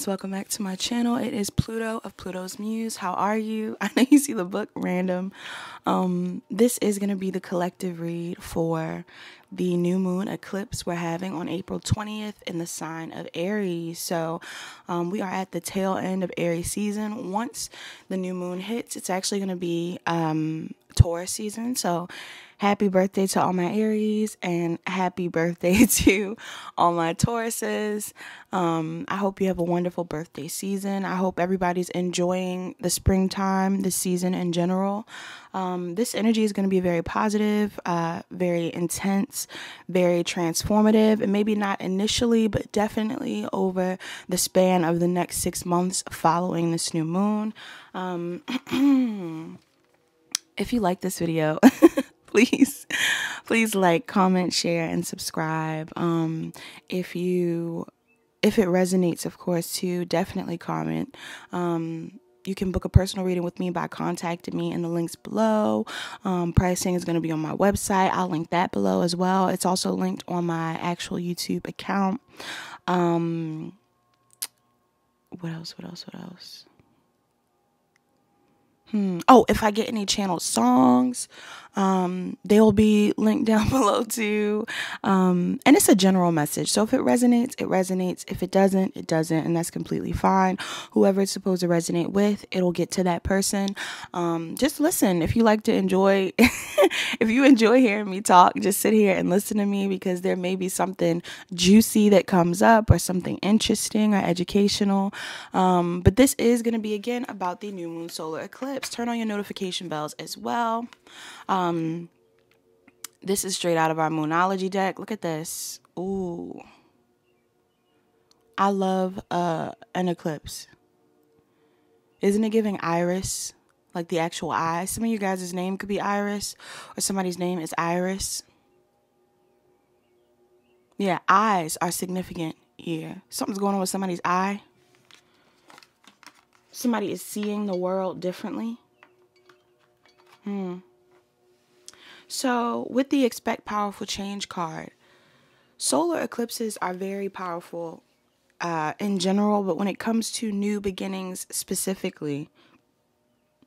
guys, welcome back to my channel. It is Pluto of Pluto's Muse. How are you? I know you see the book random. This is going to be the collective read for the new moon eclipse we're having on April 20th in the sign of Aries. So we are at the tail end of Aries season. Once the new moon hits, it's actually going to be Taurus season. So happy birthday to all my Aries and happy birthday to all my Tauruses. I hope you have a wonderful birthday season. I hope everybody's enjoying the springtime, this season in general. This energy is going to be very positive, very intense, very transformative, and maybe not initially, but definitely over the span of the next 6 months following this new moon. If you like this video, please like, comment, share, and subscribe. If it resonates, of course, too, definitely comment. You can book a personal reading with me by contacting me in the links below. Pricing is going to be on my website. I'll link that below as well. It's also linked on my actual YouTube account. What else? Oh, if I get any channel songs, they'll be linked down below too. And it's a general message. So if it resonates, it resonates. If it doesn't, it doesn't. And that's completely fine. Whoever it's supposed to resonate with, it'll get to that person. Just listen. If you like to enjoy, if you enjoy hearing me talk, just sit here and listen to me, because there may be something juicy that comes up or something interesting or educational. But this is going to be, again, about the new moon solar eclipse. Turn on your notification bells as well. This is straight out of our Moonology deck. Look at this. Ooh. I love an eclipse. Isn't it giving Iris? Like the actual eye. Some of you guys' name could be Iris, or somebody's name is Iris. Yeah, eyes are significant here. Something's going on with somebody's eye. Somebody is seeing the world differently. So with the Expect Powerful Change card, solar eclipses are very powerful in general, but when it comes to new beginnings specifically,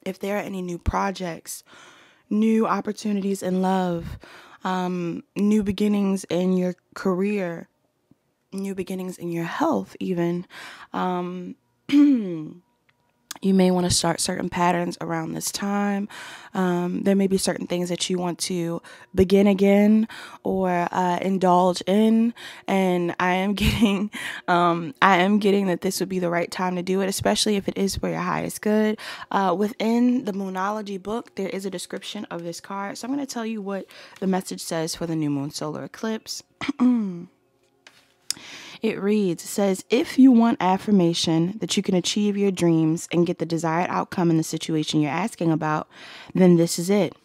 if there are any new projects, new opportunities in love, new beginnings in your career, new beginnings in your health even, you may want to start certain patterns around this time. There may be certain things that you want to begin again or indulge in. And I am getting that this would be the right time to do it, especially if it is for your highest good. Within the Moonology book, there is a description of this card. So I'm going to tell you what the message says for the new moon solar eclipse. It reads, it says, if you want affirmation that you can achieve your dreams and get the desired outcome in the situation you're asking about, then this is it.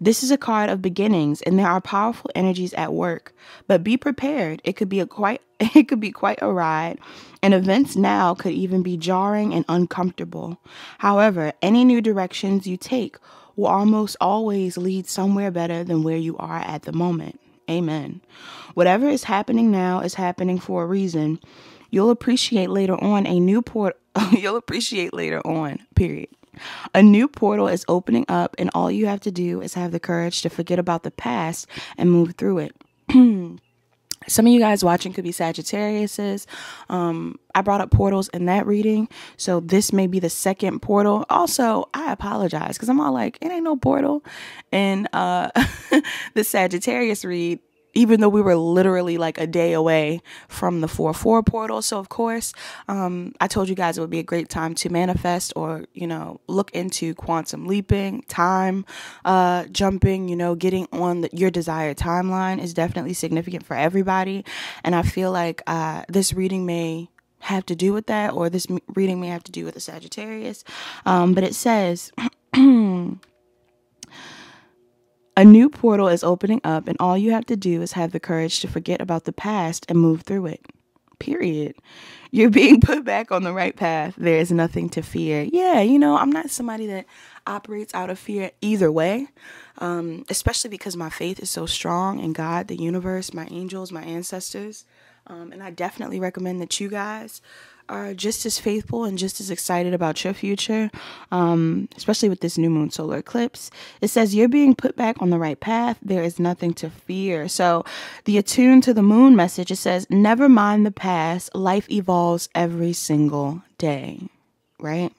This is a card of beginnings, and there are powerful energies at work. But be prepared. It could be quite a ride, and events now could even be jarring and uncomfortable. However, any new directions you take will almost always lead somewhere better than where you are at the moment. Amen. Whatever is happening now is happening for a reason. You'll appreciate later on period. A new portal is opening up, and all you have to do is have the courage to forget about the past and move through it. Some of you guys watching could be Sagittariuses. I brought up portals in that reading, so this may be the second portal. Also, I apologize because I'm all like, it ain't no portal. And the Sagittarius read, even though we were literally like a day away from the 4/4 portal. So, of course, I told you guys it would be a great time to manifest or, look into quantum leaping, time jumping, getting on your desired timeline is definitely significant for everybody. And I feel like this reading may have to do with that, or this reading may have to do with the Sagittarius. But it says, a new portal is opening up, and all you have to do is have the courage to forget about the past and move through it. Period. You're being put back on the right path. There is nothing to fear. Yeah, I'm not somebody that operates out of fear either way, especially because my faith is so strong in God, the universe, my angels, my ancestors. And I definitely recommend that you guys are just as faithful and just as excited about your future, especially with this new moon solar eclipse. It says you're being put back on the right path. There is nothing to fear. So the attuned to the moon message, it says, never mind the past. Life evolves every single day, right?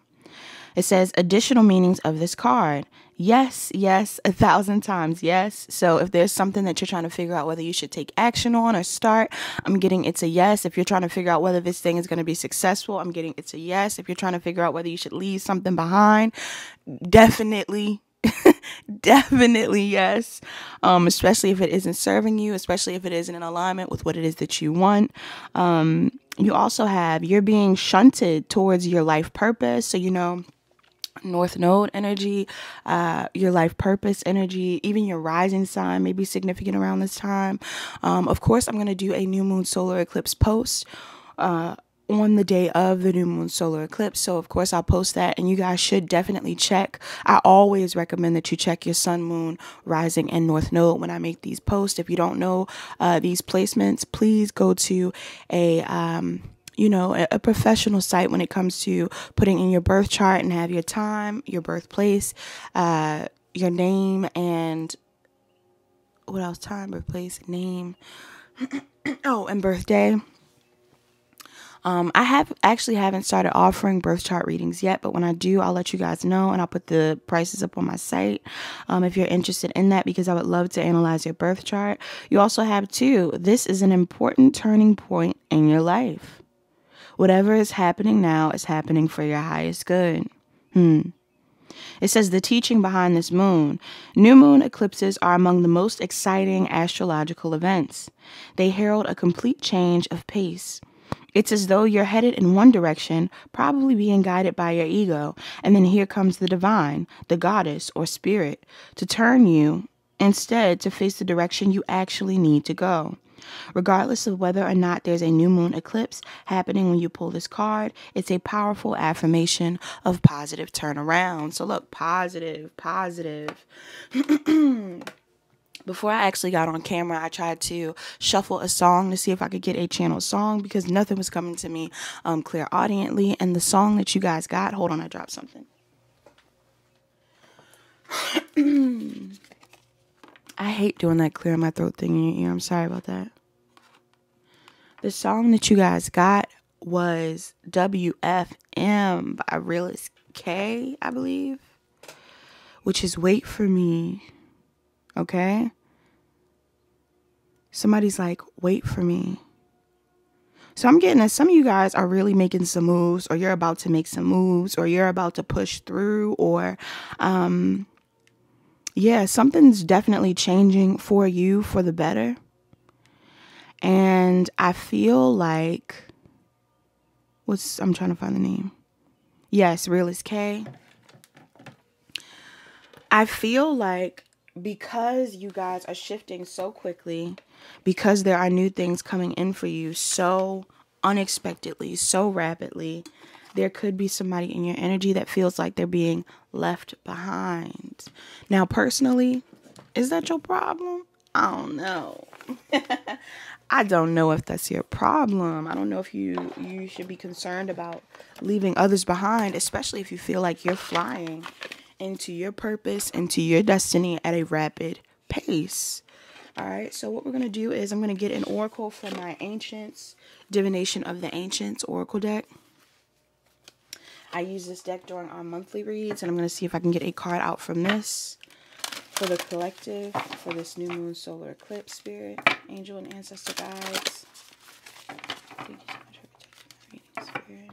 It says additional meanings of this card. Yes, yes, 1,000 times yes. So if there's something that you're trying to figure out whether you should take action on or start, I'm getting it's a yes. If you're trying to figure out whether this thing is going to be successful, I'm getting it's a yes. If you're trying to figure out whether you should leave something behind, definitely, definitely yes. Especially if it isn't serving you, especially if it isn't in alignment with what it is that you want. You also have, you're being shunted towards your life purpose. So, North Node energy, your life purpose energy, even your rising sign may be significant around this time. Of course, I'm going to do a new moon solar eclipse post on the day of the new moon solar eclipse. So, of course, I'll post that, and you guys should definitely check. I always recommend that you check your sun, moon, rising, and North Node when I make these posts. If you don't know these placements, please go to a professional site when it comes to putting in your birth chart and have your time, your birthplace, your name, and what else? Time, birthplace, name, and birthday. I haven't started offering birth chart readings yet, but when I do, I'll let you guys know, and I'll put the prices up on my site if you're interested in that, because I would love to analyze your birth chart. You also have this is an important turning point in your life. Whatever is happening now is happening for your highest good. It says the teaching behind this moon. New moon eclipses are among the most exciting astrological events. They herald a complete change of pace. It's as though you're headed in one direction, probably being guided by your ego, and then here comes the divine, the goddess or spirit, to turn you instead to face the direction you actually need to go. Regardless of whether or not there's a new moon eclipse happening when you pull this card, it's a powerful affirmation of positive turnaround. So look, positive. Before I actually got on camera, I tried to shuffle a song to see if I could get a channel song, because nothing was coming to me clairaudiently. And the song that you guys got, hold on, I dropped something. I hate doing that clear my throat thing in your ear. I'm sorry about that. The song that you guys got was WFM by Realist K, I believe, which is Wait For Me. Okay? Somebody's like, wait for me. So I'm getting that some of you guys are really making some moves, or you're about to make some moves, or you're about to push through, or something's definitely changing for you for the better. And I feel like, I'm trying to find the name. Yes, Realist K. I feel like because you guys are shifting so quickly, because there are new things coming in for you so unexpectedly, so rapidly, there could be somebody in your energy that feels like they're being left behind. Now, personally, is that your problem? I don't know. I don't know if that's your problem. I don't know if you should be concerned about leaving others behind, especially if you feel like you're flying into your purpose, into your destiny at a rapid pace. All right, so what we're going to do is I'm going to get an oracle from my Ancients, Divination of the Ancients oracle deck. I use this deck during our monthly reads, and I'm going to see if I can get a card out from this for the collective, for this new moon solar eclipse. Spirit, angel, and ancestor guides. Thank you so much for protecting my reading, Spirit.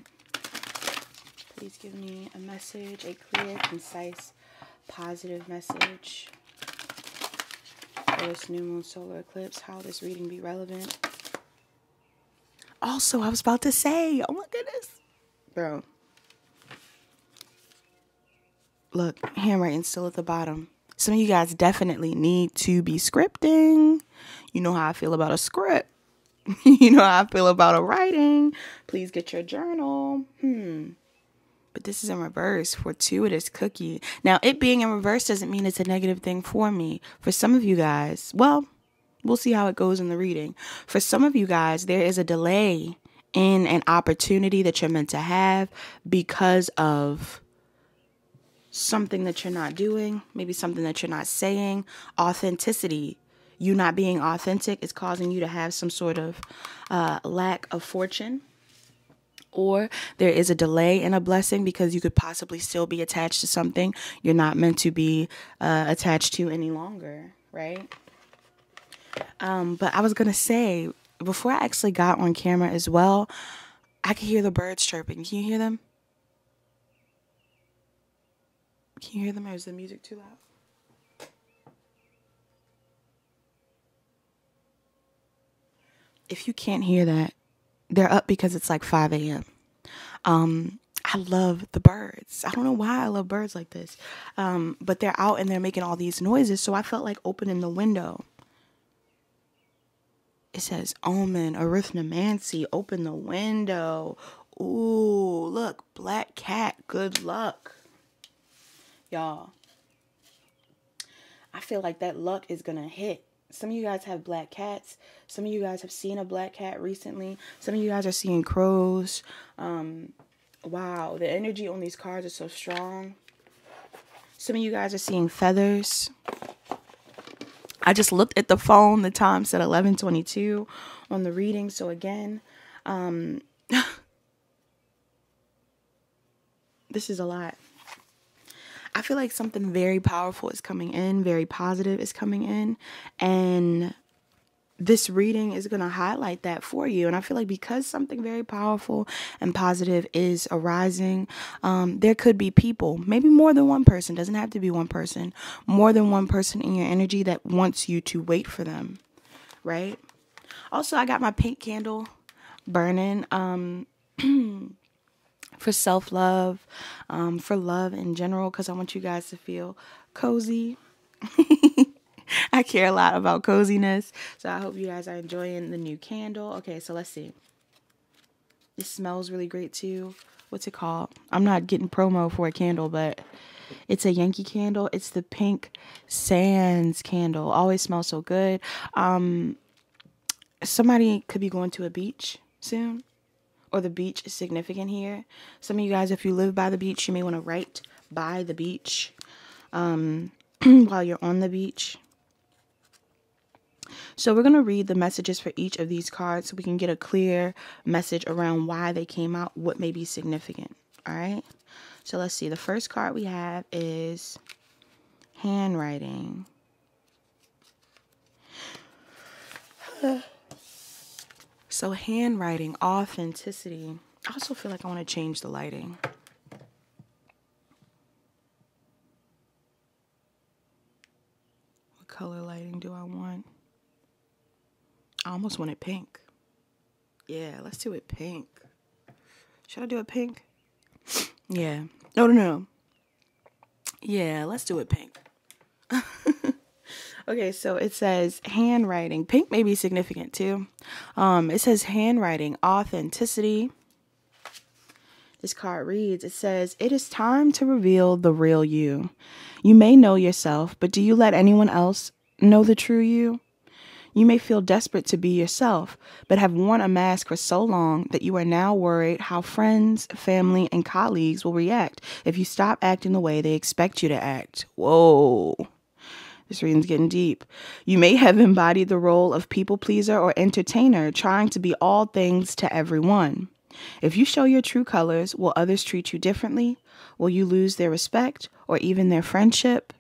Please give me a message, a clear, concise, positive message for this new moon solar eclipse. How will this reading be relevant? Also, I was about to say, oh my goodness. Bro. Look, handwriting still at the bottom. Some of you guys definitely need to be scripting. You know how I feel about a script. You know how I feel about a writing. Please get your journal. But this is in reverse. Fortuitous cookie. Now, it being in reverse doesn't mean it's a negative thing for me. For some of you guys, well, we'll see how it goes in the reading. For some of you guys, there is a delay in an opportunity that you're meant to have because of something that you're not doing, maybe something that you're not saying. Authenticity. You not being authentic is causing you to have some sort of lack of fortune. Or there is a delay in a blessing because you could possibly still be attached to something you're not meant to be attached to any longer, right? But I was going to say, before I actually got on camera as well, I could hear the birds chirping. Can you hear them? Can you hear them, or is the music too loud? If you can't hear that, they're up because it's like 5 a.m. I love the birds. I don't know why I love birds like this. But they're out and they're making all these noises. So I felt like opening the window. It says omen, arithnomancy, open the window. Ooh, look, black cat, good luck. Y'all, I feel like that luck is going to hit. Some of you guys have black cats. Some of you guys have seen a black cat recently. Some of you guys are seeing crows. Wow, the energy on these cards is so strong. Some of you guys are seeing feathers. I just looked at the phone. The time said 11:22 on the reading. So again, this is a lot. I feel like something very powerful is coming in, very positive is coming in, and this reading is going to highlight that for you. And I feel like because something very powerful and positive is arising, there could be people, maybe more than one person, doesn't have to be one person, more than one person in your energy that wants you to wait for them, right? Also, I got my pink candle burning for self-love, for love in general, because I want you guys to feel cozy. I care a lot about coziness, so I hope you guys are enjoying the new candle. Okay, so let's see. It smells really great too. What's it called? I'm not getting promo for a candle, but it's a Yankee candle. It's the pink sands candle. Always smells so good. Somebody could be going to a beach soon, or the beach is significant here. Some of you guys, if you live by the beach, you may want to write by the beach while you're on the beach. So we're going to read the messages for each of these cards so we can get a clear message around why they came out, what may be significant. All right. So let's see. The first card we have is handwriting. So handwriting, authenticity. I also feel like I want to change the lighting. What color lighting do I want? I almost want it pink. Yeah, let's do it pink. Should I do it pink? Yeah. No. Yeah, let's do it pink. Okay, so it says handwriting. Pink may be significant too. It says handwriting, authenticity. This card reads, it says, it is time to reveal the real you. You may know yourself, but do you let anyone else know the true you? You may feel desperate to be yourself, but have worn a mask for so long that you are now worried how friends, family, and colleagues will react if you stop acting the way they expect you to act. Whoa. This reading's getting deep. You may have embodied the role of people pleaser or entertainer, trying to be all things to everyone. If you show your true colors, will others treat you differently? Will you lose their respect or even their friendship?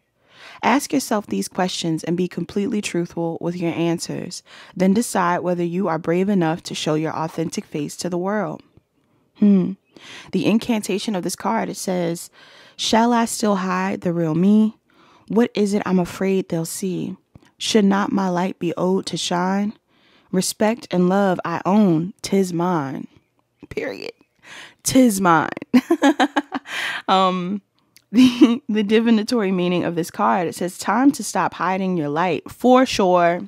Ask yourself these questions and be completely truthful with your answers. Then decide whether you are brave enough to show your authentic face to the world. The incantation of this card, it says, shall I still hide the real me? What is it I'm afraid they'll see? Should not my light be owed to shine? Respect and love I own, 'tis mine. Period. 'Tis mine. The divinatory meaning of this card, it says time to stop hiding your light. For sure.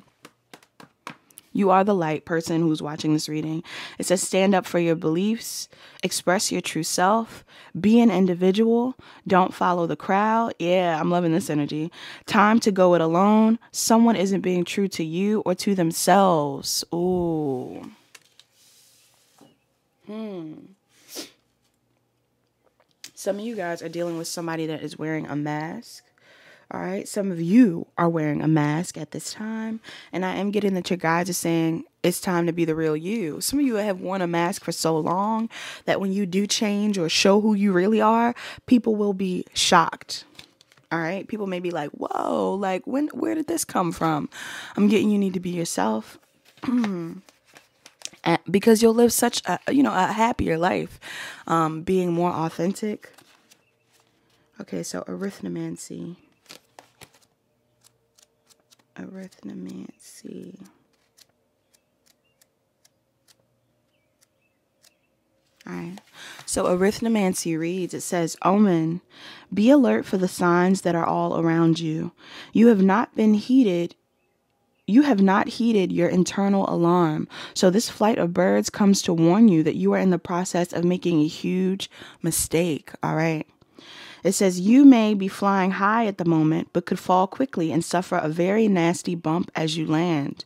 You are the light, person who's watching this reading. It says stand up for your beliefs, express your true self, be an individual, don't follow the crowd. Yeah, I'm loving this energy. Time to go it alone. Someone isn't being true to you or to themselves. Ooh. Some of you guys are dealing with somebody that is wearing a mask. All right. Some of you are wearing a mask at this time. And I am getting that your guides are saying it's time to be the real you. Some of you have worn a mask for so long that when you do change or show who you really are, people will be shocked. All right. People may be like, whoa, like where did this come from? I'm getting you need to be yourself. Because you'll live such a happier life, being more authentic. Okay, so arithnomancy. All right. So arithnomancy reads, it says, Omen, be alert for the signs that are all around you. You have not heeded your internal alarm. So this flight of birds comes to warn you that you are in the process of making a huge mistake. All right. It says you may be flying high at the moment, but could fall quickly and suffer a very nasty bump as you land.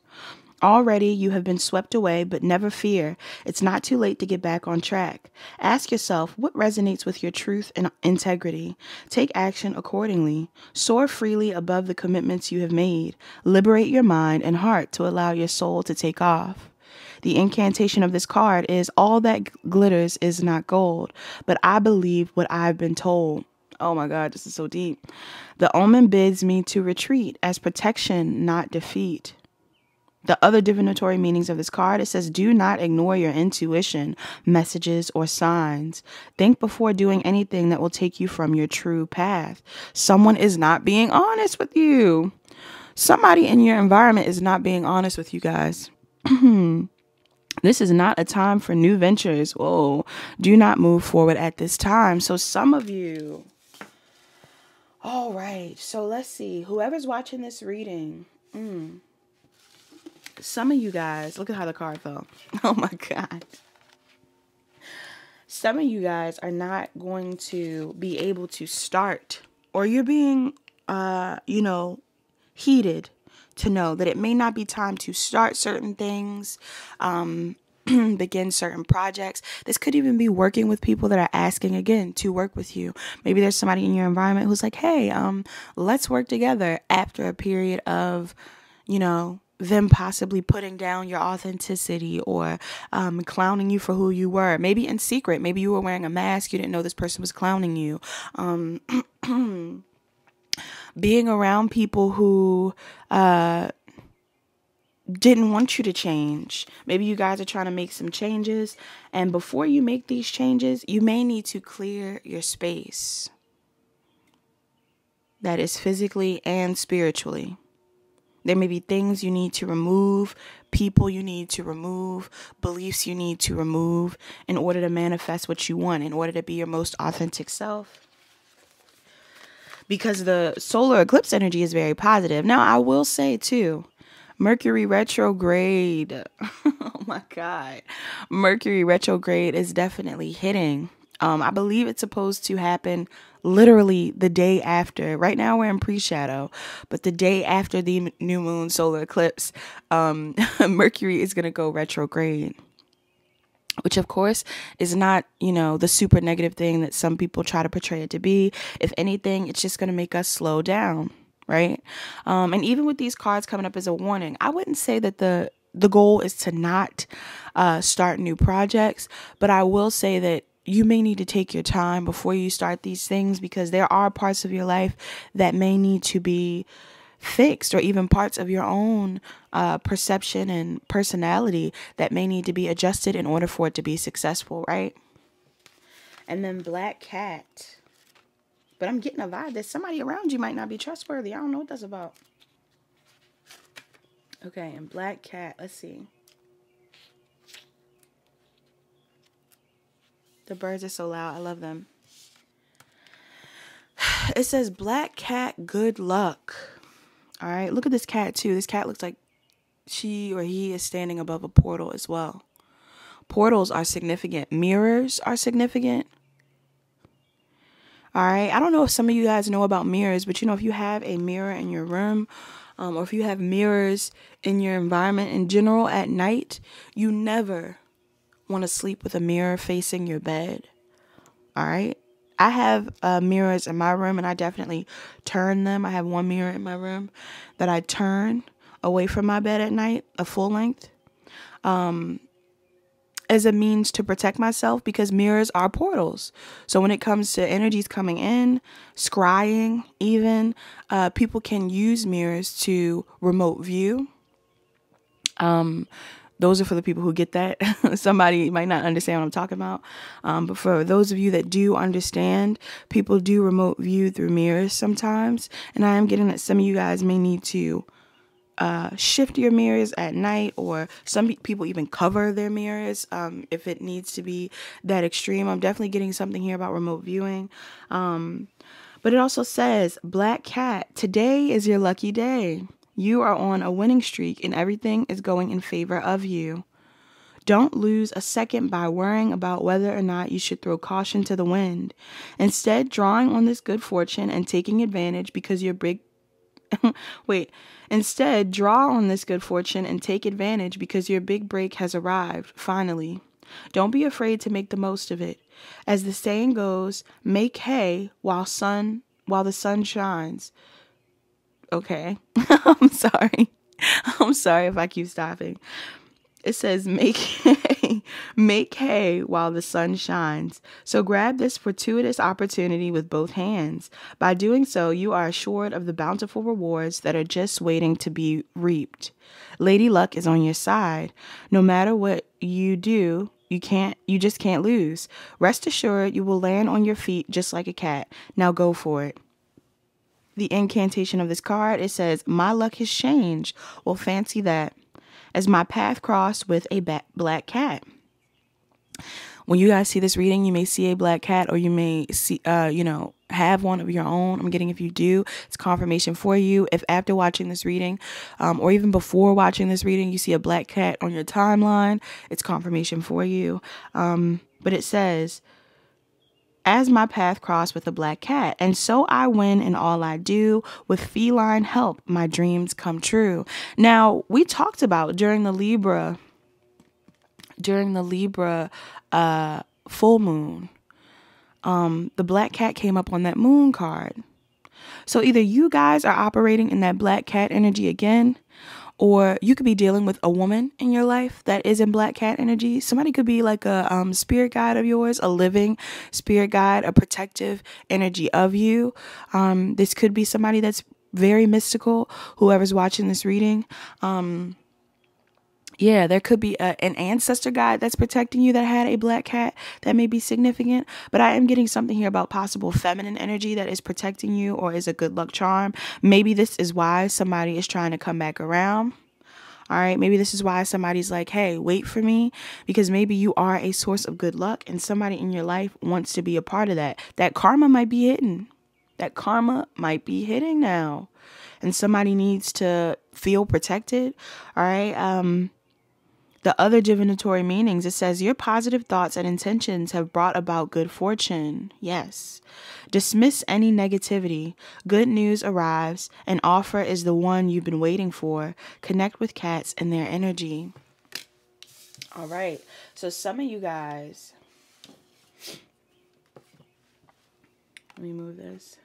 Already you have been swept away, but never fear. It's not too late to get back on track. Ask yourself what resonates with your truth and integrity. Take action accordingly. Soar freely above the commitments you have made. Liberate your mind and heart to allow your soul to take off. The incantation of this card is all that glitters is not gold, but I believe what I've been told. Oh my God, this is so deep. The omen bids me to retreat as protection, not defeat. The other divinatory meanings of this card, it says, do not ignore your intuition, messages, or signs. Think before doing anything that will take you from your true path. Someone is not being honest with you. Somebody in your environment is not being honest with you guys. This is not a time for new ventures. Whoa, do not move forward at this time. So some of you. All right, so let's see. Whoever's watching this reading. Some of you guys, look at how the card fell. Oh my God. Some of you guys are not going to be able to start, or you're being, heated to know that it may not be time to start certain things, begin certain projects. This could even be working with people that are asking again to work with you. Maybe there's somebody in your environment who's like, hey, let's work together after a period of, them possibly putting down your authenticity or clowning you for who you were. Maybe in secret. Maybe you were wearing a mask. You didn't know this person was clowning you. Being around people who didn't want you to change. Maybe you guys are trying to make some changes. And before you make these changes, you may need to clear your space. That is physically and spiritually. There may be things you need to remove, people you need to remove, beliefs you need to remove in order to manifest what you want, in order to be your most authentic self. Because the solar eclipse energy is very positive. Now, I will say too, Mercury retrograde. Oh my God. Mercury retrograde is definitely hitting. I believe it's supposed to happen literally the day after. Right now we're in pre-shadow, but the day after the new moon solar eclipse, Mercury is going to go retrograde, which of course is not, the super negative thing that some people try to portray it to be. If anything, it's just going to make us slow down, right? And even with these cards coming up as a warning, I wouldn't say that the goal is to not start new projects, but I will say that you may need to take your time before you start these things, because there are parts of your life that may need to be fixed, or even parts of your own perception and personality that may need to be adjusted in order for it to be successful, right? And then Black Cat. But I'm getting a vibe that somebody around you might not be trustworthy. I don't know what that's about. Okay, and Black Cat, let's see. The birds are so loud. I love them. It says, Black Cat, good luck. All right. Look at this cat, too. This cat looks like she or he is standing above a portal as well. Portals are significant. Mirrors are significant. All right. I don't know if some of you guys know about mirrors, but if you have a mirror in your room, or if you have mirrors in your environment in general at night, you never want to sleep with a mirror facing your bed. All right. I have mirrors in my room, and I definitely turn them. I have one mirror in my room that I turn away from my bed at night, a full length, as a means to protect myself, because mirrors are portals. So when it comes to energies coming in, scrying, even, people can use mirrors to remote view. Those are for the people who get that. Somebody might not understand what I'm talking about. But for those of you that do understand, people do remote view through mirrors sometimes. And I am getting that some of you guys may need to shift your mirrors at night, or some people even cover their mirrors if it needs to be that extreme. I'm definitely getting something here about remote viewing. But it also says, Black Cat, today is your lucky day. You are on a winning streak and everything is going in favor of you. Don't lose a second by worrying about whether or not you should throw caution to the wind. Instead, drawing on this good fortune and taking advantage because your big Instead, draw on this good fortune and take advantage because your big break has arrived, finally. Don't be afraid to make the most of it. As the saying goes, make hay while the sun shines. Okay. I'm sorry. I'm sorry if I keep stopping. It says make hay while the sun shines. So grab this fortuitous opportunity with both hands. By doing so, you are assured of the bountiful rewards that are just waiting to be reaped. Lady Luck is on your side. No matter what you do, you just can't lose. Rest assured you will land on your feet just like a cat. Now go for it. The incantation of this card, it says, my luck has changed. Well, fancy that. As my path crossed with a black cat. When you guys see this reading, you may see a black cat, or you may see, have one of your own. I'm getting, if you do, it's confirmation for you. If after watching this reading, or even before watching this reading, you see a black cat on your timeline, it's confirmation for you. But it says, as my path crossed with a black cat, and so I win in all I do. With feline help, my dreams come true. Now, we talked about during the Libra full moon, the black cat came up on that moon card. So either you guys are operating in that black cat energy again, or you could be dealing with a woman in your life that is in black cat energy. Somebody could be like a spirit guide of yours, a living spirit guide, a protective energy of you. This could be somebody that's very mystical, whoever's watching this reading. There could be an ancestor guide that's protecting you that had a black cat that may be significant. But I am getting something here about possible feminine energy that is protecting you or is a good luck charm. Maybe this is why somebody is trying to come back around. All right. Maybe this is why somebody's like, hey, wait for me, because maybe you are a source of good luck and somebody in your life wants to be a part of that. That karma might be hitting. That karma might be hitting now. And somebody needs to feel protected. All right. The other divinatory meanings, it says your positive thoughts and intentions have brought about good fortune. Yes. Dismiss any negativity. Good news arrives. An offer is the one you've been waiting for. Connect with cats and their energy. All right. So some of you guys, let me move this.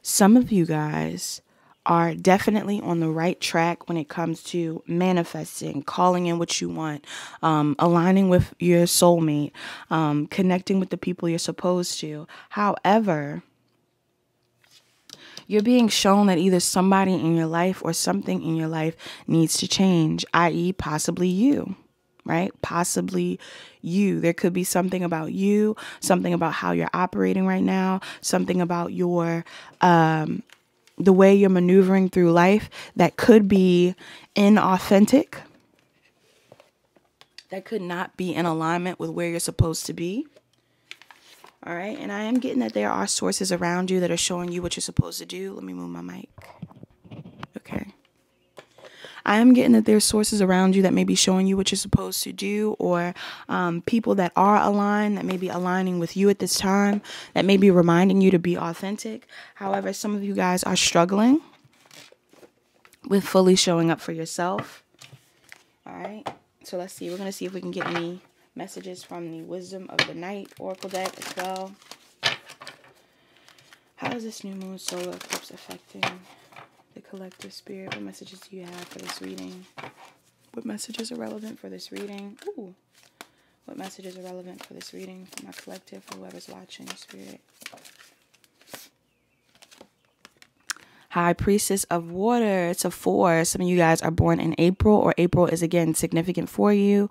Some of you guys are definitely on the right track when it comes to manifesting, calling in what you want, aligning with your soulmate, connecting with the people you're supposed to. However, you're being shown that either somebody in your life or something in your life needs to change, i.e. possibly you. Right? Possibly you. There could be something about you, something about how you're operating right now, something about your, the way you're maneuvering through life that could be inauthentic, that could not be in alignment with where you're supposed to be. All right. And I am getting that there are sources around you that are showing you what you're supposed to do. Let me move my mic. Okay. I am getting that there's sources around you that may be showing you what you're supposed to do, or people that are aligned, that may be aligning with you at this time, that may be reminding you to be authentic. However, some of you guys are struggling. with fully showing up for yourself. All right. So let's see. We're going to see if we can get any messages from the Wisdom of the Night Oracle deck as well. How is this new moon solar eclipse affecting the collective spirit? What messages do you have for this reading? What messages are relevant for this reading? Ooh. What messages are relevant for this reading for my collective, for whoever's watching, spirit? High Priestess of Water. It's a 4. Some of you guys are born in April, or April is, again, significant for you.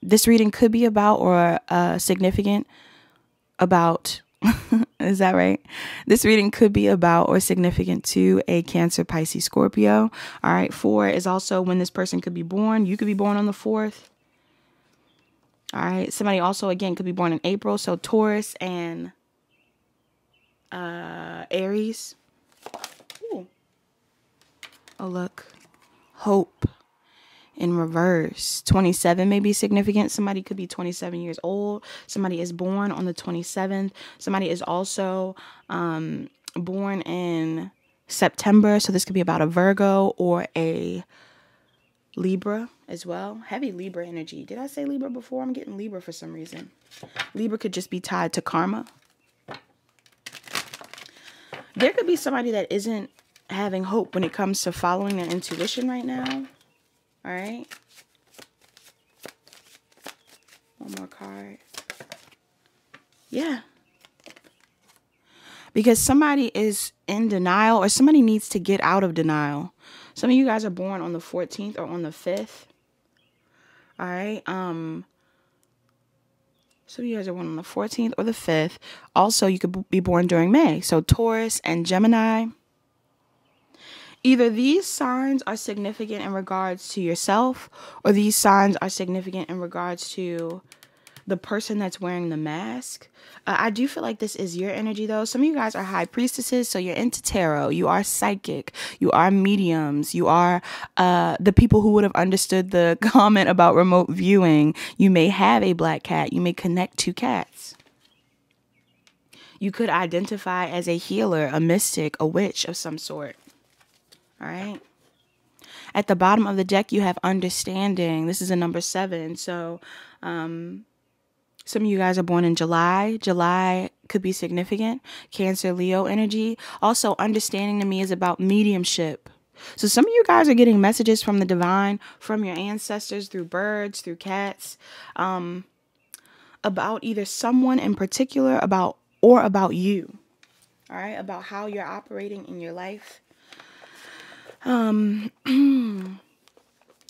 This reading could be about or significant about... Is that right? This reading could be about or significant to a Cancer, Pisces, Scorpio. All right. 4 is also when this person could be born. You could be born on the 4th. All right. Somebody also, again, could be born in April. So Taurus and Aries. Ooh. Oh, look. Hope in reverse. 27 may be significant. Somebody could be 27 years old. Somebody is born on the 27th. Somebody is also born in September. So this could be about a Virgo or a Libra as well. Heavy Libra energy. Did I say Libra before? I'm getting Libra for some reason. Libra could just be tied to karma. There could be somebody that isn't having hope when it comes to following their intuition right now. All right. One more card. Yeah. Because somebody is in denial, or somebody needs to get out of denial. Some of you guys are born on the 14th or on the 5th. All right. Some of you guys are born on the 14th or the 5th. Also, you could be born during May. So Taurus and Gemini. Either these signs are significant in regards to yourself, or these signs are significant in regards to the person that's wearing the mask. I do feel like this is your energy, though. Some of you guys are high priestesses, so you're into tarot. You are psychic. You are mediums. You are the people who would have understood the comment about remote viewing. You may have a black cat. You may connect to cats. You could identify as a healer, a mystic, a witch of some sort. All right. At the bottom of the deck, you have understanding. This is a number 7. So some of you guys are born in July. July could be significant. Cancer, Leo energy. Also, understanding to me is about mediumship. So some of you guys are getting messages from the divine, from your ancestors, through birds, through cats, about either someone in particular, about you. All right. About how you're operating in your life.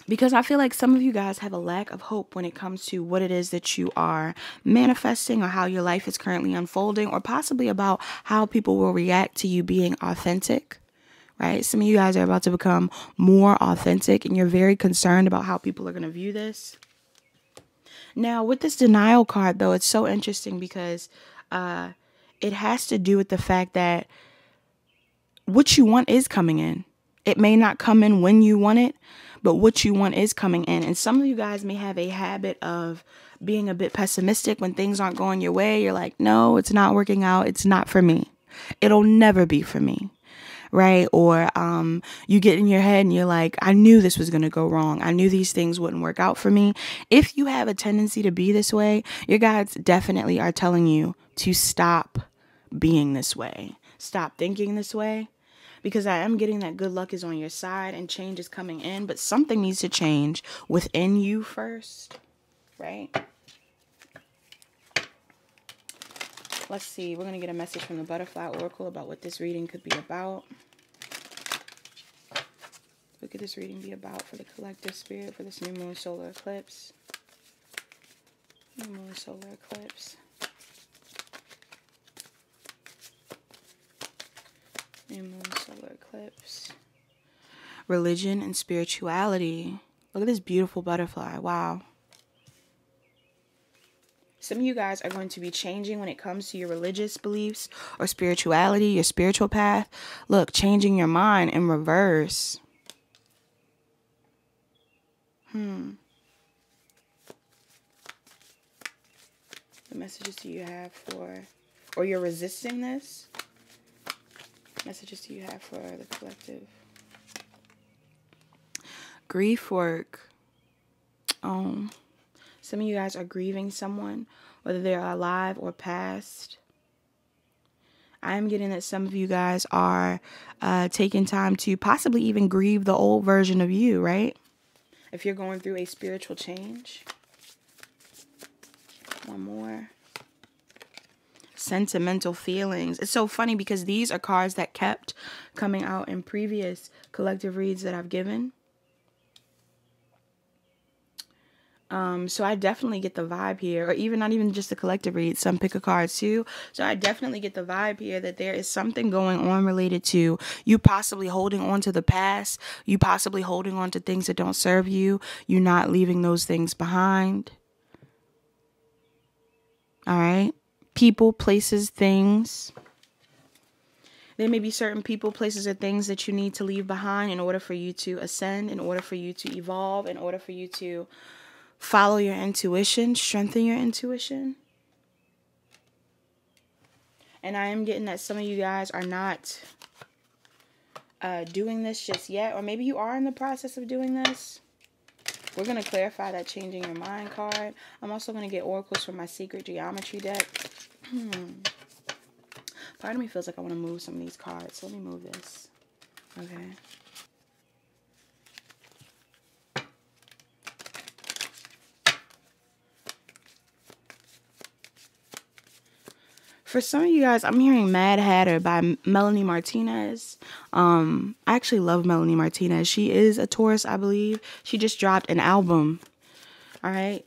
Because I feel like some of you guys have a lack of hope when it comes to what it is that you are manifesting, or how your life is currently unfolding, or possibly about how people will react to you being authentic, right? Some of you guys are about to become more authentic, and you're very concerned about how people are going to view this. Now, with this denial card, though, it's so interesting because it has to do with the fact that what you want is coming in. It may not come in when you want it, but what you want is coming in. And some of you guys may have a habit of being a bit pessimistic when things aren't going your way. You're like, no, it's not working out. It's not for me. It'll never be for me. Right? Or you get in your head and you're like, I knew this was going to go wrong. I knew these things wouldn't work out for me. If you have a tendency to be this way, your guides definitely are telling you to stop being this way. Stop thinking this way. Because I am getting that good luck is on your side and change is coming in. But something needs to change within you first. Right? Let's see. We're going to get a message from the Butterfly Oracle about what this reading could be about. What could this reading be about for the collective spirit for this new moon solar eclipse? New moon solar eclipse. New moon solar eclipse. Religion and spirituality. Look at this beautiful butterfly. Wow. Some of you guys are going to be changing when it comes to your religious beliefs or spirituality, your spiritual path. Look, changing your mind in reverse. What messages do you have for, or you're resisting this? Messages do you have for the collective? Grief work. Some of you guys are grieving someone, whether they're alive or passed. I am getting that some of you guys are taking time to possibly even grieve the old version of you, right? If you're going through a spiritual change. One more. Sentimental feelings. It's so funny because these are cards that kept coming out in previous collective reads that I've given. So I definitely get the vibe here, or even not even just the collective read, some pick a card too. So I definitely get the vibe here that there is something going on related to you possibly holding on to the past, you possibly holding on to things that don't serve you, you not leaving those things behind. All right. People, places, things. There may be certain people, places, or things that you need to leave behind in order for you to ascend, in order for you to evolve, in order for you to follow your intuition, strengthen your intuition. And I am getting that some of you guys are not doing this just yet, or maybe you are in the process of doing this. We're going to clarify that changing your mind card. I'm also going to get oracles from my secret geometry deck. Part of me feels like I want to move some of these cards. So let me move this. Okay. For some of you guys, I'm hearing Mad Hatter by Melanie Martinez. I actually love Melanie Martinez. She is a Taurus, I believe. She just dropped an album. All right.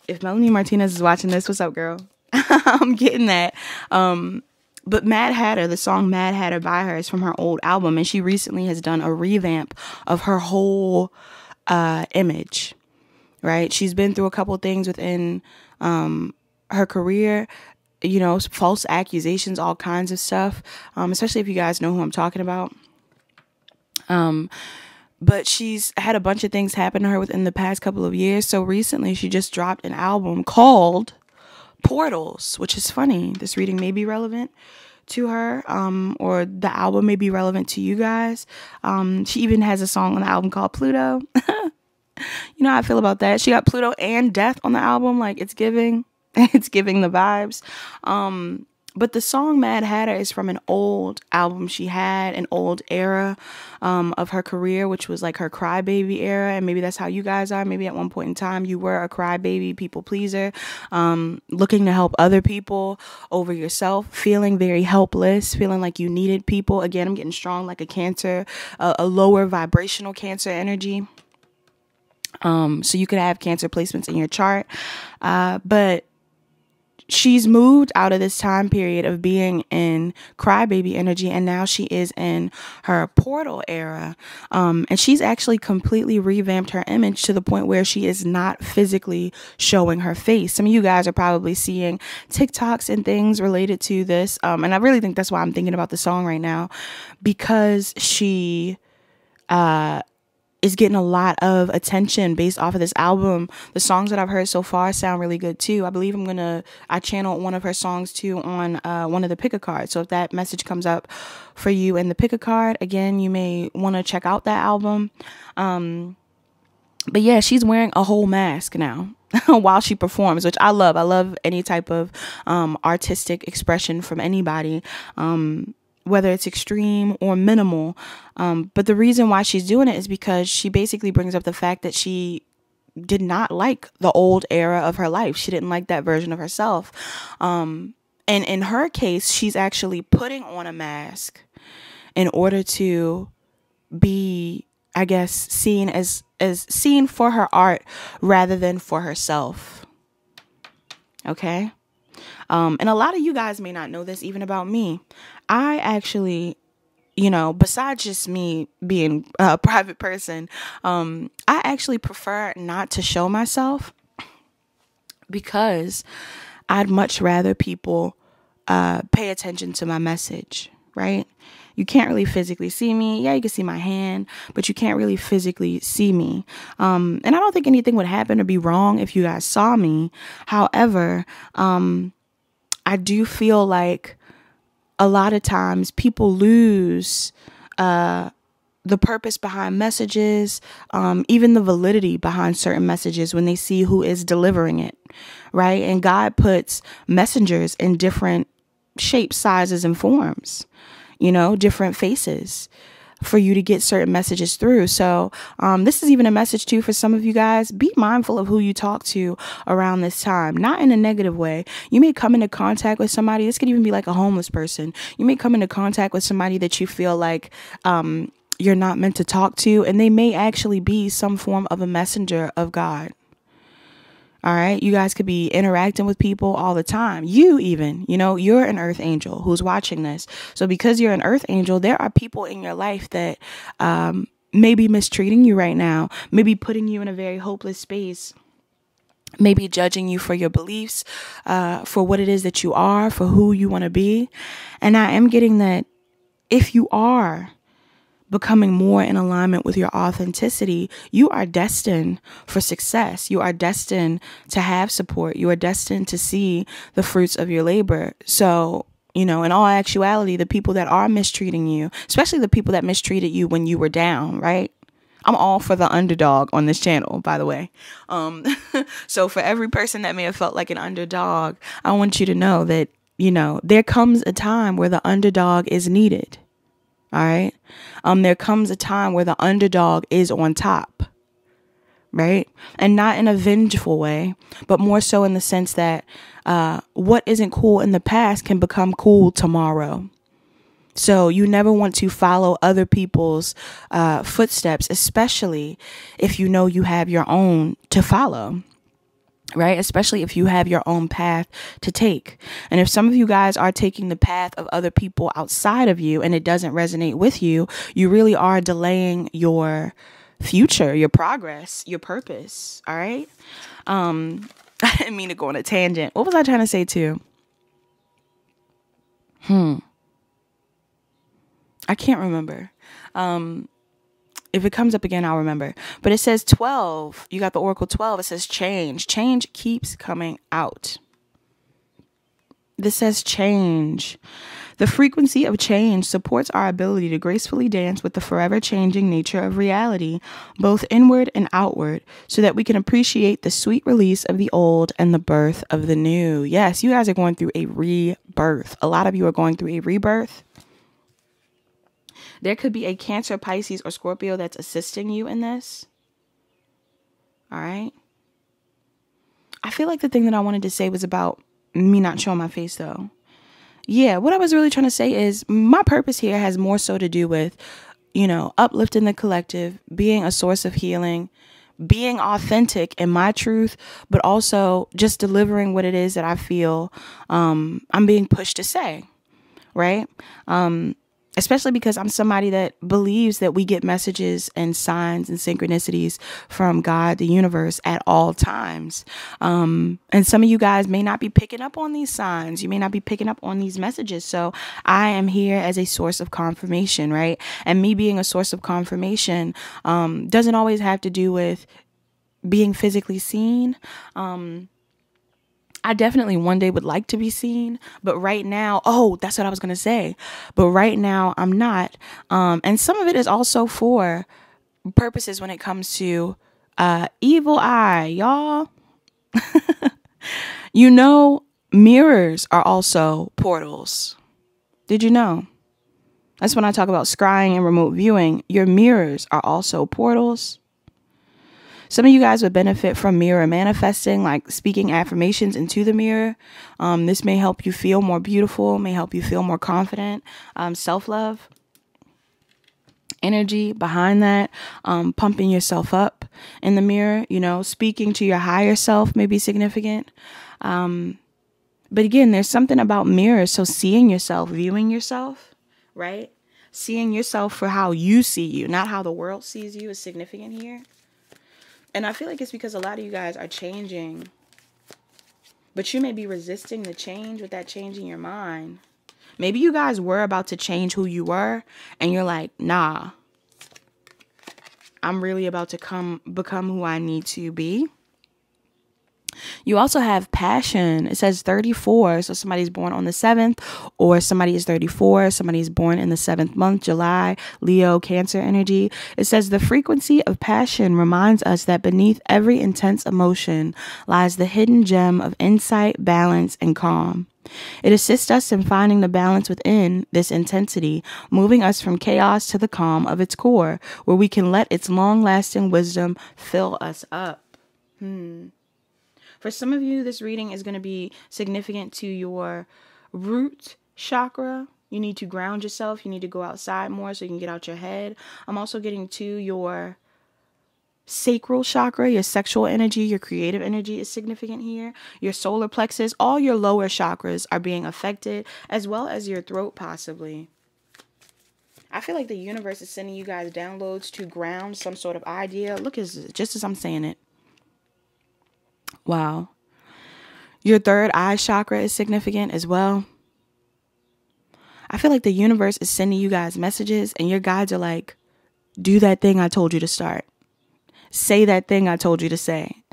If Melanie Martinez is watching this, what's up, girl? I'm getting that. But Mad Hatter, the song Mad Hatter by her is from her old album. And she recently has done a revamp of her whole image. Right. She's been through a couple things within her career. You know, false accusations, all kinds of stuff, especially if you guys know who I'm talking about. But she's had a bunch of things happen to her within the past couple of years. So recently she just dropped an album called Portals, which is funny. This reading may be relevant to her, or the album may be relevant to you guys. She even has a song on the album called Pluto. You know how I feel about that. She got Pluto and Death on the album. Like, it's giving. It's giving the vibes. But the song Mad Hatter is from an old album she had, an old era of her career, which was like her crybaby era. And maybe that's how you guys are. Maybe at one point in time you were a crybaby, people pleaser, looking to help other people over yourself, feeling very helpless, feeling like you needed people. Again, I'm getting strong like a Cancer, a lower vibrational Cancer energy. So you could have Cancer placements in your chart. But she's moved out of this time period of being in crybaby energy, and now she is in her portal era. And she's actually completely revamped her image to the point where she is not physically showing her face. Some of you guys are probably seeing TikToks and things related to this. And I really think that's why I'm thinking about the song right now, because she is getting a lot of attention based off of this album. The songs that I've heard so far sound really good too. I believe I channeled one of her songs too on one of the pick a cards. So if that message comes up for you in the pick a card, again, you may want to check out that album. But yeah, she's wearing a whole mask now while she performs, which I love. I love any type of artistic expression from anybody. Whether it's extreme or minimal. But the reason why she's doing it is because she basically brings up the fact that she did not like the old era of her life. She didn't like that version of herself. And in her case, she's actually putting on a mask in order to be, I guess, seen as seen for her art rather than for herself. Okay? And a lot of you guys may not know this even about me. I actually, you know, besides just me being a private person, I actually prefer not to show myself because I'd much rather people pay attention to my message, right? You can't really physically see me. Yeah, you can see my hand, but you can't really physically see me. And I don't think anything would happen or be wrong if you guys saw me. However, I do feel like a lot of times people lose the purpose behind messages, even the validity behind certain messages when they see who is delivering it, right? And God puts messengers in different shapes, sizes, and forms, different faces for you to get certain messages through. So this is even a message too for some of you guys. Be mindful of who you talk to around this time, not in a negative way. You may come into contact with somebody. This could even be like a homeless person. You may come into contact with somebody that you feel like you're not meant to talk to, and they may actually be some form of a messenger of God. All right. You guys could be interacting with people all the time. You even, you're an earth angel who's watching this. So because you're an earth angel, there are people in your life that may be mistreating you right now, maybe putting you in a very hopeless space, maybe judging you for your beliefs, for what it is that you are, for who you want to be. And I am getting that if you are becoming more in alignment with your authenticity, you are destined for success. You are destined to have support. You are destined to see the fruits of your labor. So, in all actuality, the people that are mistreating you, especially the people that mistreated you when you were down, right? I'm all for the underdog on this channel, by the way. So for every person that may have felt like an underdog, I want you to know that, there comes a time where the underdog is needed. All right. There comes a time where the underdog is on top. Right. And not in a vengeful way, but more so in the sense that what isn't cool in the past can become cool tomorrow. So you never want to follow other people's footsteps, especially if you have your own to follow. Right? Especially if you have your own path to take. And if some of you guys are taking the path of other people outside of you and it doesn't resonate with you, you really are delaying your future, your progress, your purpose. All right. I didn't mean to go on a tangent. What was I trying to say too? I can't remember. If it comes up again, I'll remember. But it says 12. You got the Oracle 12. It says change. Change keeps coming out. This says change. The frequency of change supports our ability to gracefully dance with the forever changing nature of reality, both inward and outward, so that we can appreciate the sweet release of the old and the birth of the new. Yes, you guys are going through a rebirth. A lot of you are going through a rebirth. There could be a Cancer, Pisces, or Scorpio that's assisting you in this. All right. I feel like the thing that I wanted to say was about me not showing my face, though. Yeah, what I was really trying to say is my purpose here has more so to do with, uplifting the collective, being a source of healing, being authentic in my truth, but also just delivering what it is that I feel I'm being pushed to say. Right. Especially because I'm somebody that believes that we get messages and signs and synchronicities from God, the universe, at all times. And some of you guys may not be picking up on these signs. You may not be picking up on these messages. So I am here as a source of confirmation, right? And me being a source of confirmation doesn't always have to do with being physically seen. I definitely one day would like to be seen, but right now, that's what I was going to say. But right now I'm not. And some of it is also for purposes when it comes to evil eye, y'all. Mirrors are also portals. Did you know? That's when I talk about scrying and remote viewing. Your mirrors are also portals. Some of you guys would benefit from mirror manifesting, like speaking affirmations into the mirror. This may help you feel more beautiful, may help you feel more confident. Self-love, energy behind that, pumping yourself up in the mirror, speaking to your higher self may be significant. But again, there's something about mirrors. So seeing yourself, viewing yourself, right? Seeing yourself for how you see you, not how the world sees you, is significant here. And I feel like it's because a lot of you guys are changing, but you may be resisting the change with that change in your mind. Maybe you guys were about to change who you were and you're like, nah, I'm really about to become who I need to be. You also have passion. It says 34. So somebody's born on the 7th, or somebody is 34. Somebody's born in the 7th month, July, Leo, Cancer energy. It says the frequency of passion reminds us that beneath every intense emotion lies the hidden gem of insight, balance, and calm. It assists us in finding the balance within this intensity, moving us from chaos to the calm of its core, where we can let its long-lasting wisdom fill us up. For some of you, this reading is going to be significant to your root chakra. You need to ground yourself. You need to go outside more so you can get out your head. I'm also getting to your sacral chakra, your sexual energy, your creative energy is significant here. Your solar plexus, all your lower chakras are being affected, as well as your throat possibly. I feel like the universe is sending you guys downloads to ground some sort of idea. Look, just as I'm saying it. Wow. Your third eye chakra is significant as well. I feel like the universe is sending you guys messages and your guides are like, do that thing I told you to start. Say that thing I told you to say.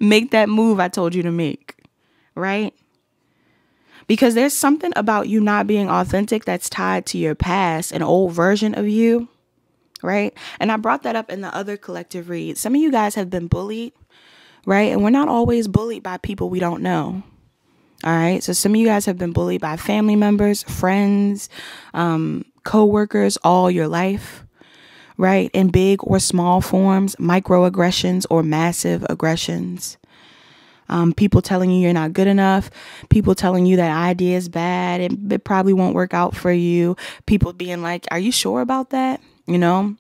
Make that move I told you to make. Right? Because there's something about you not being authentic that's tied to your past, an old version of you. Right? And I brought that up in the other collective read. Some of you guys have been bullied. Right? And we're not always bullied by people we don't know. All right. So some of you guys have been bullied by family members, friends, co-workers all your life. Right? In big or small forms, microaggressions or massive aggressions. People telling you you're not good enough. People telling you that idea is bad. It probably won't work out for you. People being like, are you sure about that? You know?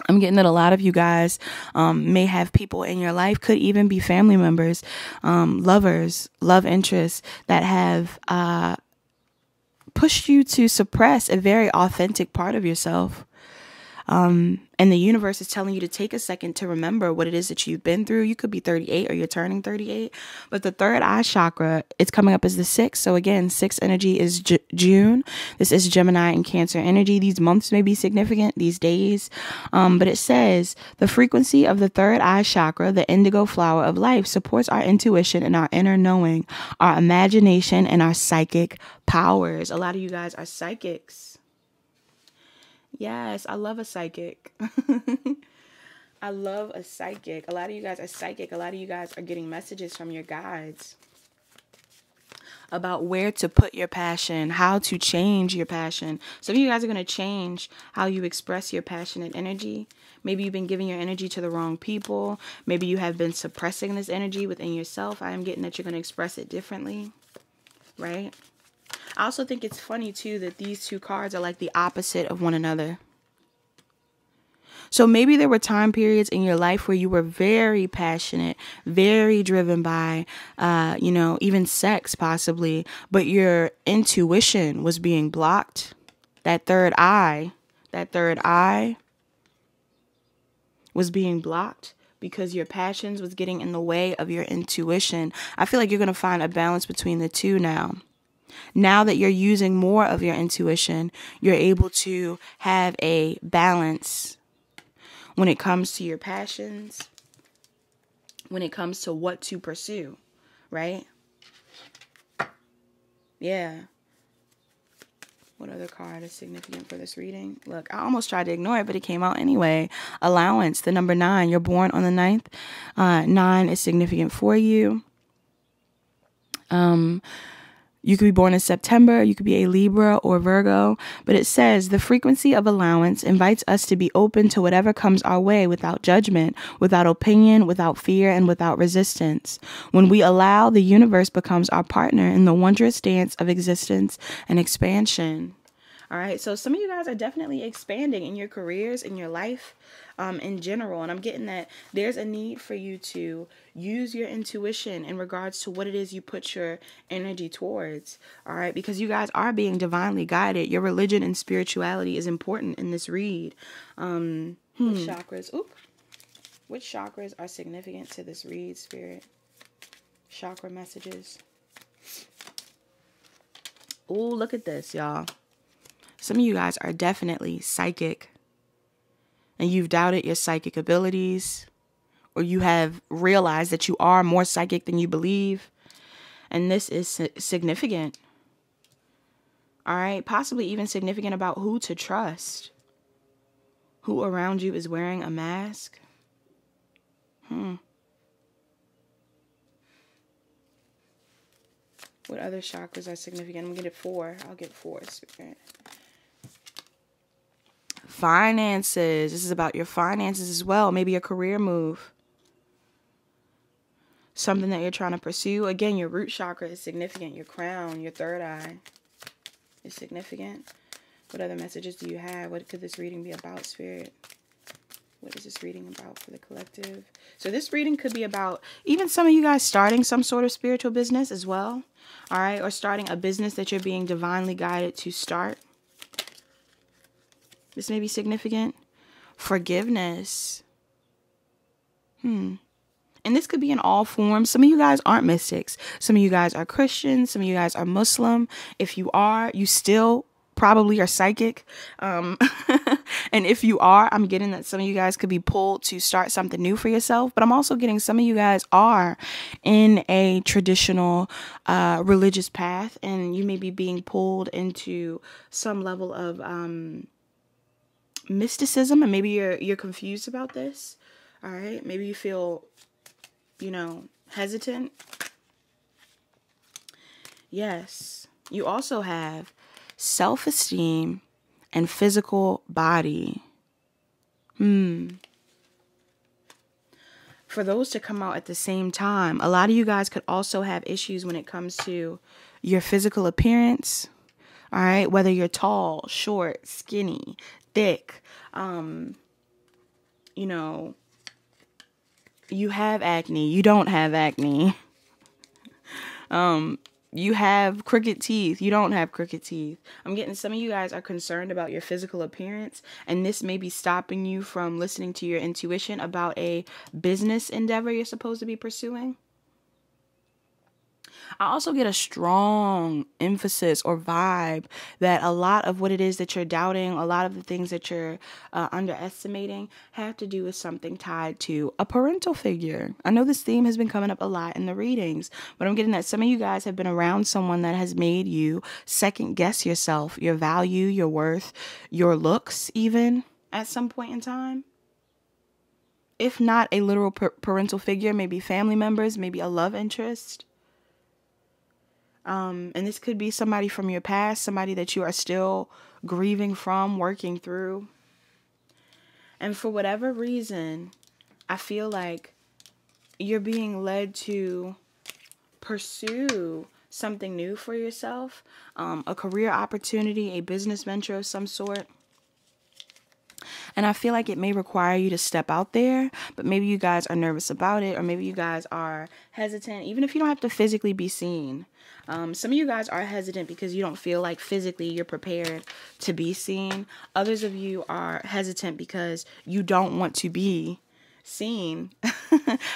I'm getting that a lot of you guys may have people in your life, could even be family members, lovers, love interests that have pushed you to suppress a very authentic part of yourself. And the universe is telling you to take a second to remember what it is that you've been through. You could be 38 or you're turning 38. But the third eye chakra, it's coming up as the 6th. So again, 6th energy is June. This is Gemini and Cancer energy. These months may be significant, these days. But it says the frequency of the third eye chakra, the indigo flower of life, supports our intuition and our inner knowing, our imagination and our psychic powers. A lot of you guys are psychics. Yes, I love a psychic. I love a psychic. A lot of you guys are psychic. A lot of you guys are getting messages from your guides about where to put your passion, how to change your passion. Some of you guys are going to change how you express your passionate energy. Maybe you've been giving your energy to the wrong people. Maybe you have been suppressing this energy within yourself. I am getting that you're going to express it differently, right? I also think it's funny, too, that these two cards are like the opposite of one another. So maybe there were time periods in your life where you were very passionate, very driven by, even sex possibly, but your intuition was being blocked. That third eye was being blocked because your passions was getting in the way of your intuition. I feel like you're going to find a balance between the two now. Now that you're using more of your intuition, you're able to have a balance when it comes to your passions, when it comes to what to pursue, right? Yeah. What other card is significant for this reading? Look, I almost tried to ignore it, but it came out anyway. Allowance, the number 9. You're born on the 9th. 9 is significant for you. You could be born in September, you could be a Libra or Virgo, but it says the frequency of allowance invites us to be open to whatever comes our way without judgment, without opinion, without fear, and without resistance. When we allow, the universe becomes our partner in the wondrous dance of existence and expansion. All right, so some of you guys are definitely expanding in your careers, in your life, in general. And I'm getting that there's a need for you to use your intuition in regards to what it is you put your energy towards. All right, because you guys are being divinely guided. Your religion and spirituality is important in this read. Which chakras? Which chakras are significant to this read, Spirit? Chakra messages. Oh, look at this, y'all. Some of you guys are definitely psychic. And you've doubted your psychic abilities, or you have realized that you are more psychic than you believe. And this is significant. All right. Possibly even significant about who to trust. Who around you is wearing a mask. What other chakras are significant? I'm going to get 4. I'll get 4, Spirit. Finances. This is about your finances as well. Maybe a career move. Something that you're trying to pursue. Again, your root chakra is significant. Your crown, your third eye is significant. What other messages do you have? What could this reading be about, Spirit? What is this reading about for the collective? So this reading could be about even some of you guys starting some sort of spiritual business as well. All right. Or starting a business that you're being divinely guided to start. This may be significant. Forgiveness. And this could be in all forms. Some of you guys aren't mystics. Some of you guys are Christians. Some of you guys are Muslim. If you are, you still probably are psychic. And if you are, I'm getting that some of you guys could be pulled to start something new for yourself. But I'm also getting some of you guys are in a traditional religious path. And you may be being pulled into some level of mysticism. And maybe you're confused about this. All right. Maybe you feel, hesitant. Yes. You also have self-esteem and physical body. For those to come out at the same time, a lot of you guys could also have issues when it comes to your physical appearance. All right. Whether you're tall, short, skinny, thick, you have acne, you don't have acne. You have crooked teeth, you don't have crooked teeth. I'm getting some of you guys are concerned about your physical appearance, and this may be stopping you from listening to your intuition about a business endeavor you're supposed to be pursuing. I also get a strong emphasis or vibe that a lot of what it is that you're doubting, a lot of the things that you're underestimating have to do with something tied to a parental figure. I know this theme has been coming up a lot in the readings, but I'm getting that some of you guys have been around someone that has made you second guess yourself, your value, your worth, your looks even at some point in time. If not a literal parental figure, maybe family members, maybe a love interest. And this could be somebody from your past, somebody that you are still grieving from, working through. And for whatever reason, I feel like you're being led to pursue something new for yourself, a career opportunity, a business venture of some sort. And I feel like it may require you to step out there, but maybe you guys are nervous about it, or maybe you guys are hesitant, even if you don't have to physically be seen. Some of you guys are hesitant because you don't feel like physically you're prepared to be seen. Others of you are hesitant because you don't want to be seen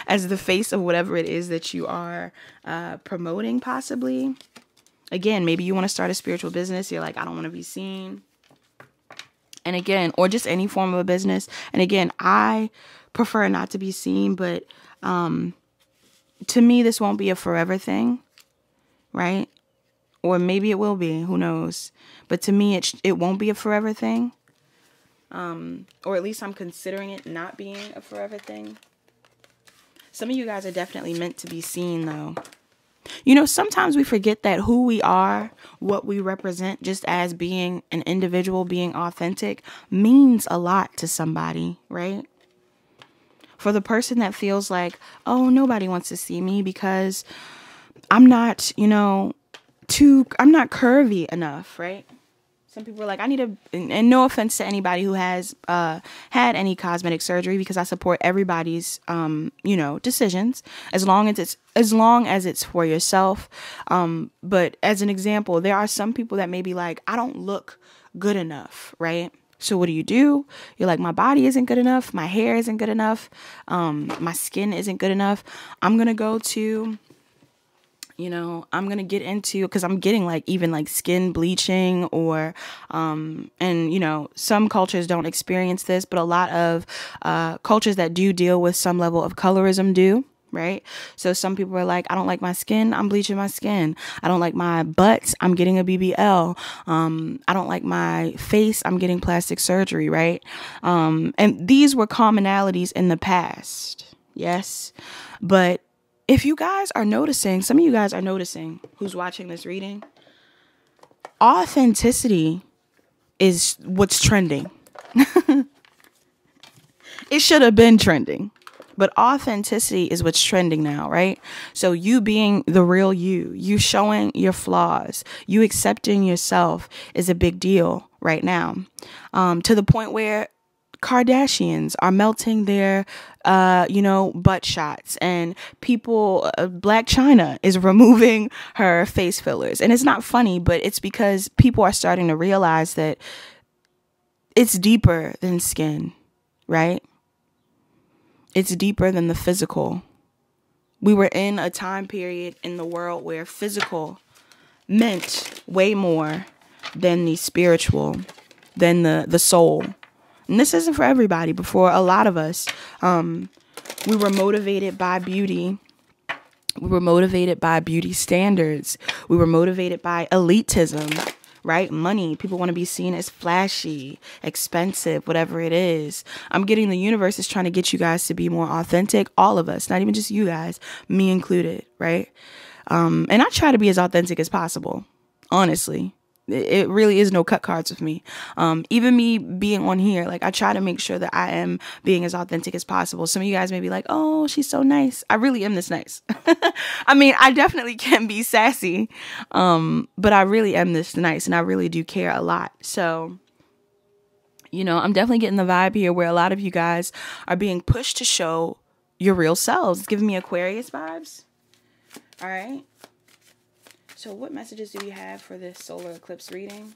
as the face of whatever it is that you are promoting, possibly. Again, maybe you want to start a spiritual business. You're like, I don't want to be seen. And again, or just any form of a business. And again, I prefer not to be seen, but to me, this won't be a forever thing, right? Or maybe it will be, who knows? But to me, it won't be a forever thing. Or at least I'm considering it not being a forever thing. Some of you guys are definitely meant to be seen, though. Sometimes we forget that who we are, what we represent, just as being an individual, being authentic, means a lot to somebody, right? For the person that feels like, oh, nobody wants to see me because I'm not, I'm not curvy enough, right? Some people are like, and no offense to anybody who has had any cosmetic surgery, because I support everybody's, decisions as long as it's for yourself. But as an example, there are some people that may be like, I don't look good enough, right? So what do? You're like, my body isn't good enough. My hair isn't good enough. My skin isn't good enough. I'm going to go to You know, I'm going to get into, because I'm getting like even like skin bleaching or, and you know, some cultures don't experience this, but a lot of cultures that do deal with some level of colorism do. Right. So some people are like, I don't like my skin, I'm bleaching my skin. I don't like my butt, I'm getting a BBL. I don't like my face, I'm getting plastic surgery. Right. And these were commonalities in the past. Yes. But if you guys are noticing, some of you guys are noticing who's watching this reading, authenticity is what's trending. It should have been trending, but authenticity is what's trending now, right? So you being the real you showing your flaws, you accepting yourself is a big deal right now. To the point where Kardashians are melting their, butt shots, and people, Black China is removing her face fillers. And it's not funny, but it's because people are starting to realize that it's deeper than skin, right? It's deeper than the physical. We were in a time period in the world where physical meant way more than the spiritual, than the soul. And this isn't for everybody, but for a lot of us, we were motivated by beauty. We were motivated by beauty standards. We were motivated by elitism, right? Money. People want to be seen as flashy, expensive, whatever it is. I'm getting the universe is trying to get you guys to be more authentic. All of us, not even just you guys, me included, right? And I try to be as authentic as possible, honestly. It really is no cut cards with me. Even me being on here, like I try to make sure that I am being as authentic as possible. Some of you guys may be like, oh, she's so nice. I really am this nice. I mean, I definitely can be sassy. But I really am this nice, and I really do care a lot. So, you know, I'm definitely getting the vibe here where a lot of you guys are being pushed to show your real selves. It's giving me Aquarius vibes. All right. So what messages do we have for this solar eclipse reading?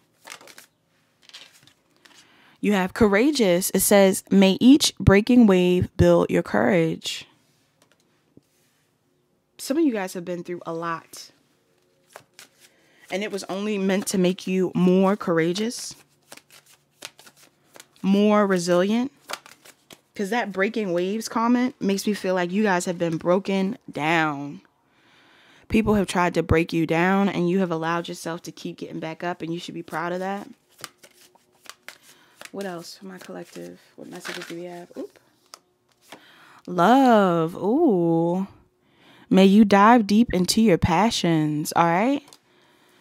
You have courageous. It says, may each breaking wave build your courage. Some of you guys have been through a lot. And it was only meant to make you more courageous, more resilient. Because that breaking waves comment makes me feel like you guys have been broken down. People have tried to break you down, and you have allowed yourself to keep getting back up, and you should be proud of that. What else for my collective? What messages do we have? Oop. Love. Ooh. May you dive deep into your passions. All right.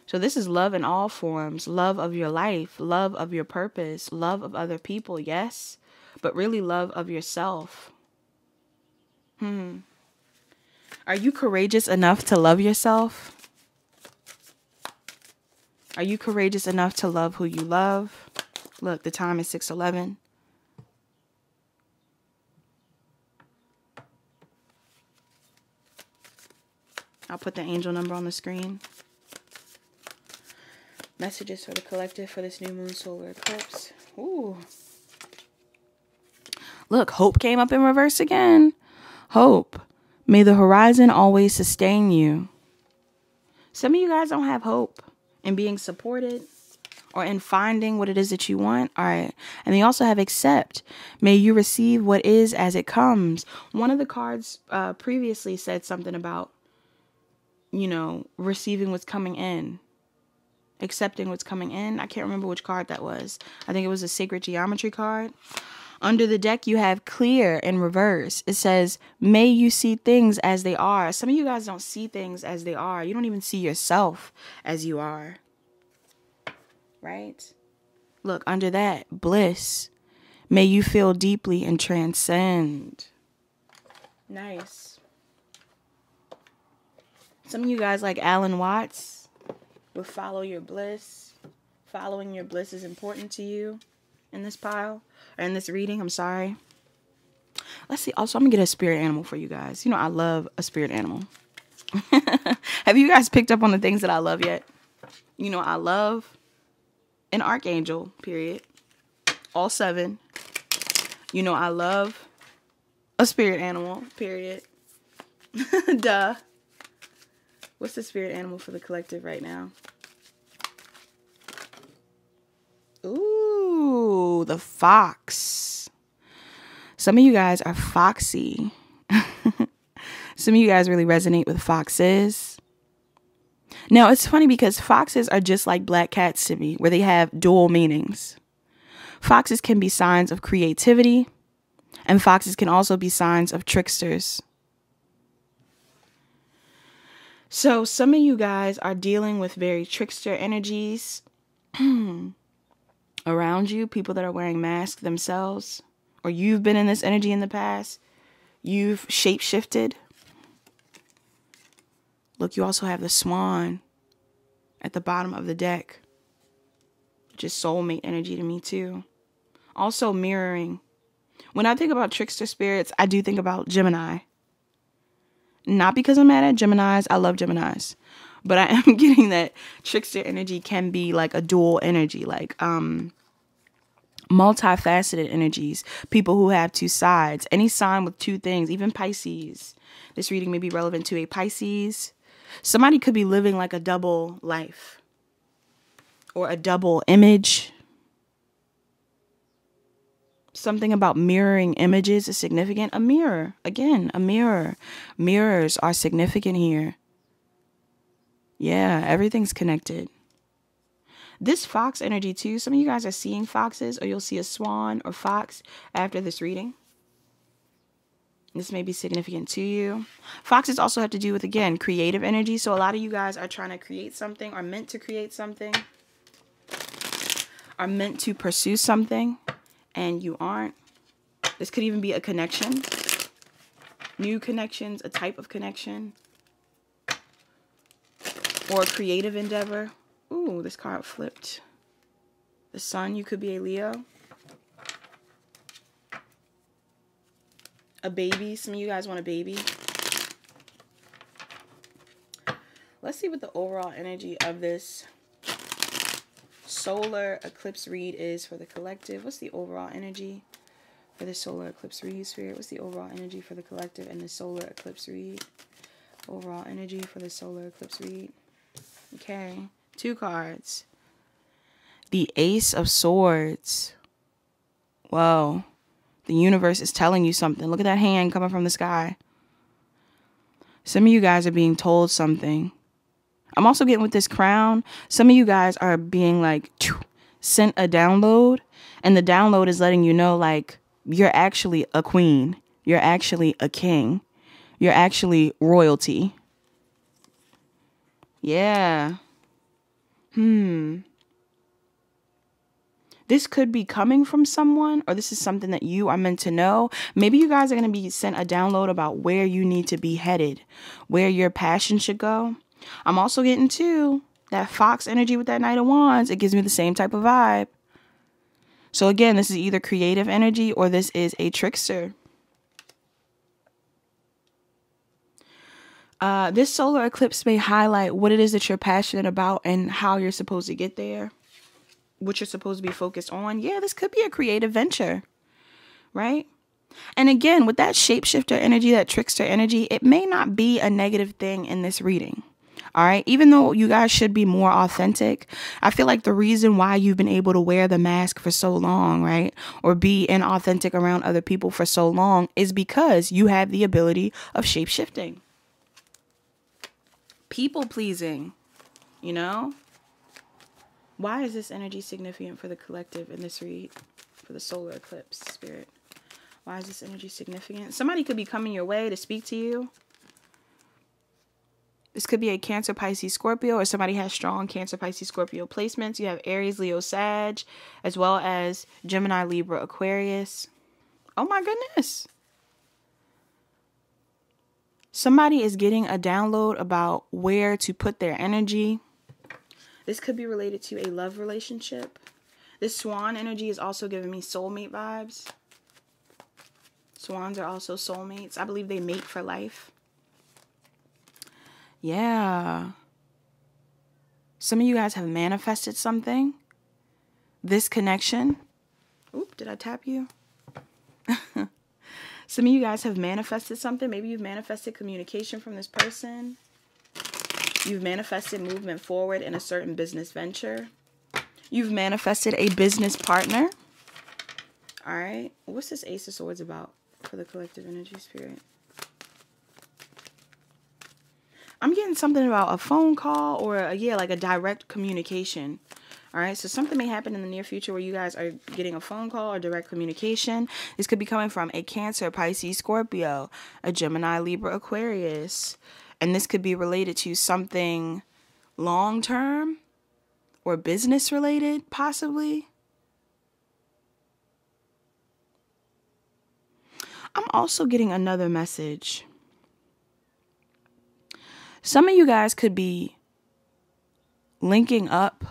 So this is love in all forms. Love of your life. Love of your purpose. Love of other people. Yes. But really love of yourself. Are you courageous enough to love yourself? Are you courageous enough to love who you love? Look, the time is 6:11. I'll put the angel number on the screen. Messages for the collective for this new moon solar eclipse. Ooh. Look, hope came up in reverse again. Hope. May the horizon always sustain you. Some of you guys don't have hope in being supported or in finding what it is that you want. All right. And they also have accept. May you receive what is as it comes. One of the cards previously said something about, receiving what's coming in. Accepting what's coming in. I can't remember which card that was. I think it was a sacred geometry card. Under the deck, you have clear in reverse. It says, may you see things as they are. Some of you guys don't see things as they are. You don't even see yourself as you are. Right? Look, under that, bliss. May you feel deeply and transcend. Nice. Some of you guys like Alan Watts will follow your bliss. Following your bliss is important to you in this pile. Or in this reading, I'm sorry. Let's see. Also, I'm going to get a spirit animal for you guys. You know, I love a spirit animal. Have you guys picked up on the things that I love yet? You know, I love an archangel, period. All 7. You know, I love a spirit animal, period. Duh. What's the spirit animal for the collective right now? Ooh, the fox. Some of you guys are foxy. Some of you guys really resonate with foxes. Now, it's funny because foxes are just like black cats to me, where they have dual meanings. Foxes can be signs of creativity, and foxes can also be signs of tricksters. So some of you guys are dealing with very trickster energies around you, people that are wearing masks themselves, or you've been in this energy in the past. You've shape-shifted. Look, you also have the swan at the bottom of the deck, which is soulmate energy to me too. Also mirroring. When I think about trickster spirits, I do think about Gemini. Not because I'm mad at Geminis. I love Geminis. But I am getting that trickster energy can be like a dual energy, like multifaceted energies. People who have two sides. Any sign with two things, even Pisces. This reading may be relevant to a Pisces. Somebody could be living like a double life or a double image. Something about mirroring images is significant. A mirror. Again, a mirror. Mirrors are significant here. Yeah, everything's connected. This fox energy too. Some of you guys are seeing foxes, or you'll see a swan or fox after this reading. This may be significant to you. Foxes also have to do with, again, creative energy. So a lot of you guys are trying to create something, are meant to create something, are meant to pursue something, and you aren't. This could even be a connection. New connections, a type of connection, or a creative endeavor. Ooh, this card flipped. The sun, you could be a Leo. A baby. Some of you guys want a baby. Let's see what the overall energy of this solar eclipse read is for the collective. What's the overall energy for the solar eclipse read, Spirit? What's the overall energy for the collective and the solar eclipse read? Overall energy for the solar eclipse read. Okay. 2 cards. The Ace of Swords. Whoa. The universe is telling you something. Look at that hand coming from the sky. Some of you guys are being told something. I'm also getting with this crown. Some of you guys are being like sent a download. And the download is letting you know like you're actually a queen. You're actually a king. You're actually royalty. Yeah. This could be coming from someone, or this is something that you are meant to know. Maybe you guys are going to be sent a download about where you need to be headed, where your passion should go. I'm also getting too that fox energy with that Knight of Wands. It gives me the same type of vibe. So again, this is either creative energy or this is a trickster. This solar eclipse may highlight what it is that you're passionate about and how you're supposed to get there. What you're supposed to be focused on. Yeah, this could be a creative venture, right? And again, with that shapeshifter energy, that trickster energy, it may not be a negative thing in this reading. All right. Even though you guys should be more authentic, I feel like the reason why you've been able to wear the mask for so long, right, or be inauthentic around other people for so long is because you have the ability of shapeshifting. People pleasing, you know? Why is this energy significant for the collective in this read? For the solar eclipse, Spirit. Why is this energy significant? Somebody could be coming your way to speak to you. This could be a Cancer, Pisces, Scorpio, or somebody has strong Cancer, Pisces, Scorpio placements. You have Aries, Leo, Sag, as well as Gemini, Libra, Aquarius. Oh my goodness. Somebody is getting a download about where to put their energy. This could be related to a love relationship. This swan energy is also giving me soulmate vibes. Swans are also soulmates. I believe they mate for life. Yeah. Some of you guys have manifested something. This connection. Oop, did I tap you? Some of you guys have manifested something. Maybe you've manifested communication from this person. You've manifested movement forward in a certain business venture. You've manifested a business partner. All right. What's this Ace of Swords about for the collective energy, spirit? I'm getting something about a phone call or, like a direct communication. All right. So something may happen in the near future where you guys are getting a phone call or direct communication. This could be coming from a Cancer, Pisces, Scorpio, a Gemini, Libra, Aquarius. And this could be related to something long-term or business-related, possibly. I'm also getting another message. Some of you guys could be linking up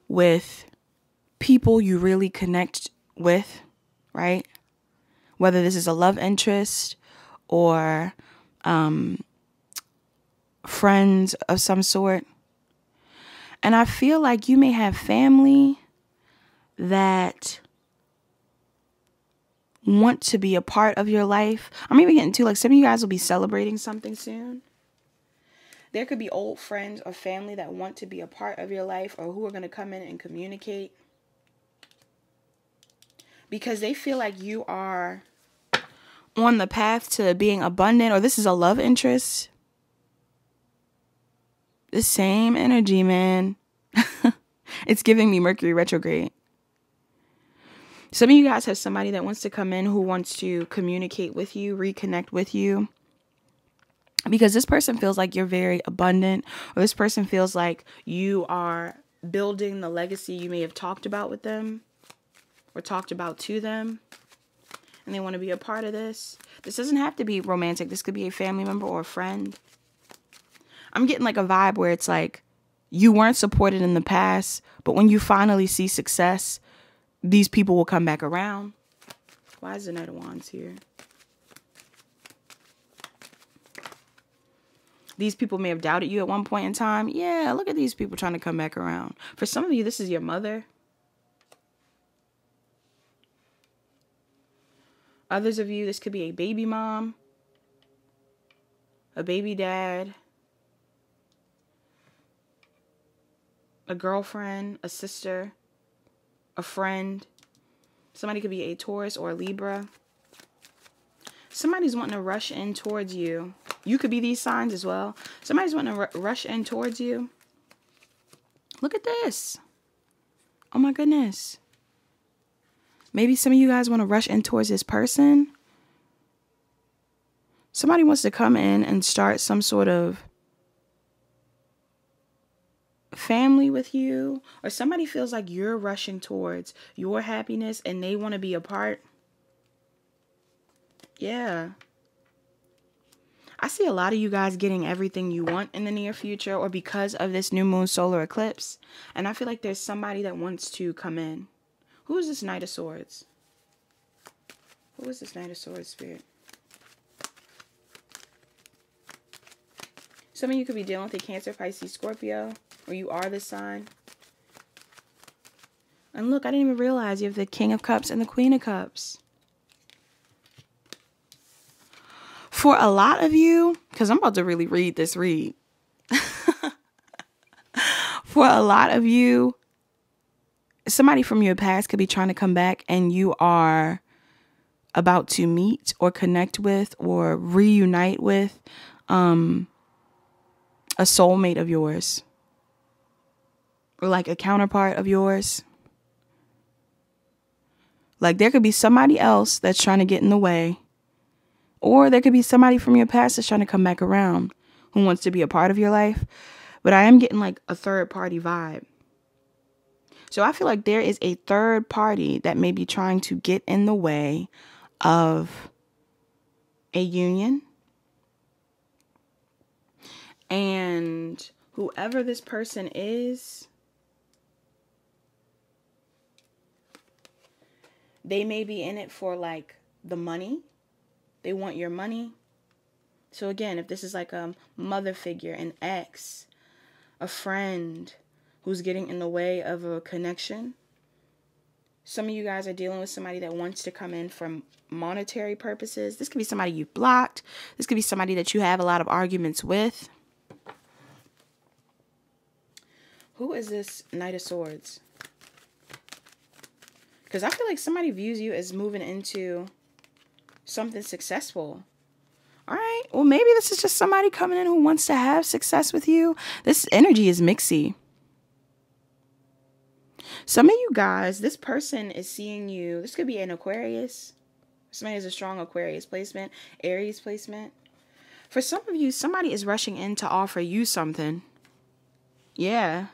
with people you really connect with, right? Whether this is a love interest or friends of some sort. And I feel like you may have family that want to be a part of your life. I'm even getting to, like, some of you guys will be celebrating something soon. There could be old friends or family that want to be a part of your life or who are going to come in and communicate because they feel like you are on the path to being abundant, or this is a love interest. The same energy, man. It's giving me Mercury retrograde. Some of you guys have somebody that wants to come in who wants to communicate with you, reconnect with you. Because this person feels like you're very abundant, or this person feels like you are building the legacy you may have talked about with them or talked about to them. And they want to be a part of this. This doesn't have to be romantic. This could be a family member or a friend. I'm getting like a vibe where it's like you weren't supported in the past, but when you finally see success, these people will come back around. Why is the Knight of Wands here? These people may have doubted you at one point in time. Yeah, look at these people trying to come back around. For some of you, this is your mother. Others of you, this could be a baby mom, a baby dad, a girlfriend, a sister, a friend. Somebody could be a Taurus or a Libra. Somebody's wanting to rush in towards you. You could be these signs as well. Somebody's wanting to rush in towards you. Look at this. Oh my goodness. Maybe some of you guys want to rush in towards this person. Somebody wants to come in and start some sort of family with you. Or somebody feels like you're rushing towards your happiness and they want to be a part. Yeah. I see a lot of you guys getting everything you want in the near future or because of this new moon solar eclipse. And I feel like there's somebody that wants to come in. Who is this Knight of Swords? Who is this Knight of Swords, spirit? Some of you could be dealing with a Cancer, Pisces, Scorpio, or you are this sign. And look, I didn't even realize you have the King of Cups and the Queen of Cups. For a lot of you, because I'm about to really read this read. For a lot of you, somebody from your past could be trying to come back and you are about to meet or connect with or reunite with a soulmate of yours. Or like a counterpart of yours. Like there could be somebody else that's trying to get in the way. Or there could be somebody from your past that's trying to come back around who wants to be a part of your life. But I am getting like a third party vibe. So I feel like there is a third party that may be trying to get in the way of a union. And whoever this person is, they may be in it for like the money. They want your money. So again, if this is like a mother figure, an ex, a friend who's getting in the way of a connection. Some of you guys are dealing with somebody that wants to come in for monetary purposes. This could be somebody you've blocked. This could be somebody that you have a lot of arguments with. Who is this Knight of Swords? Because I feel like somebody views you as moving into something successful. All right. Well, maybe this is just somebody coming in who wants to have success with you. This energy is mixy. Some of you guys, this person is seeing you. This could be an Aquarius. Somebody has a strong Aquarius placement, Aries placement. For some of you, somebody is rushing in to offer you something. Yeah.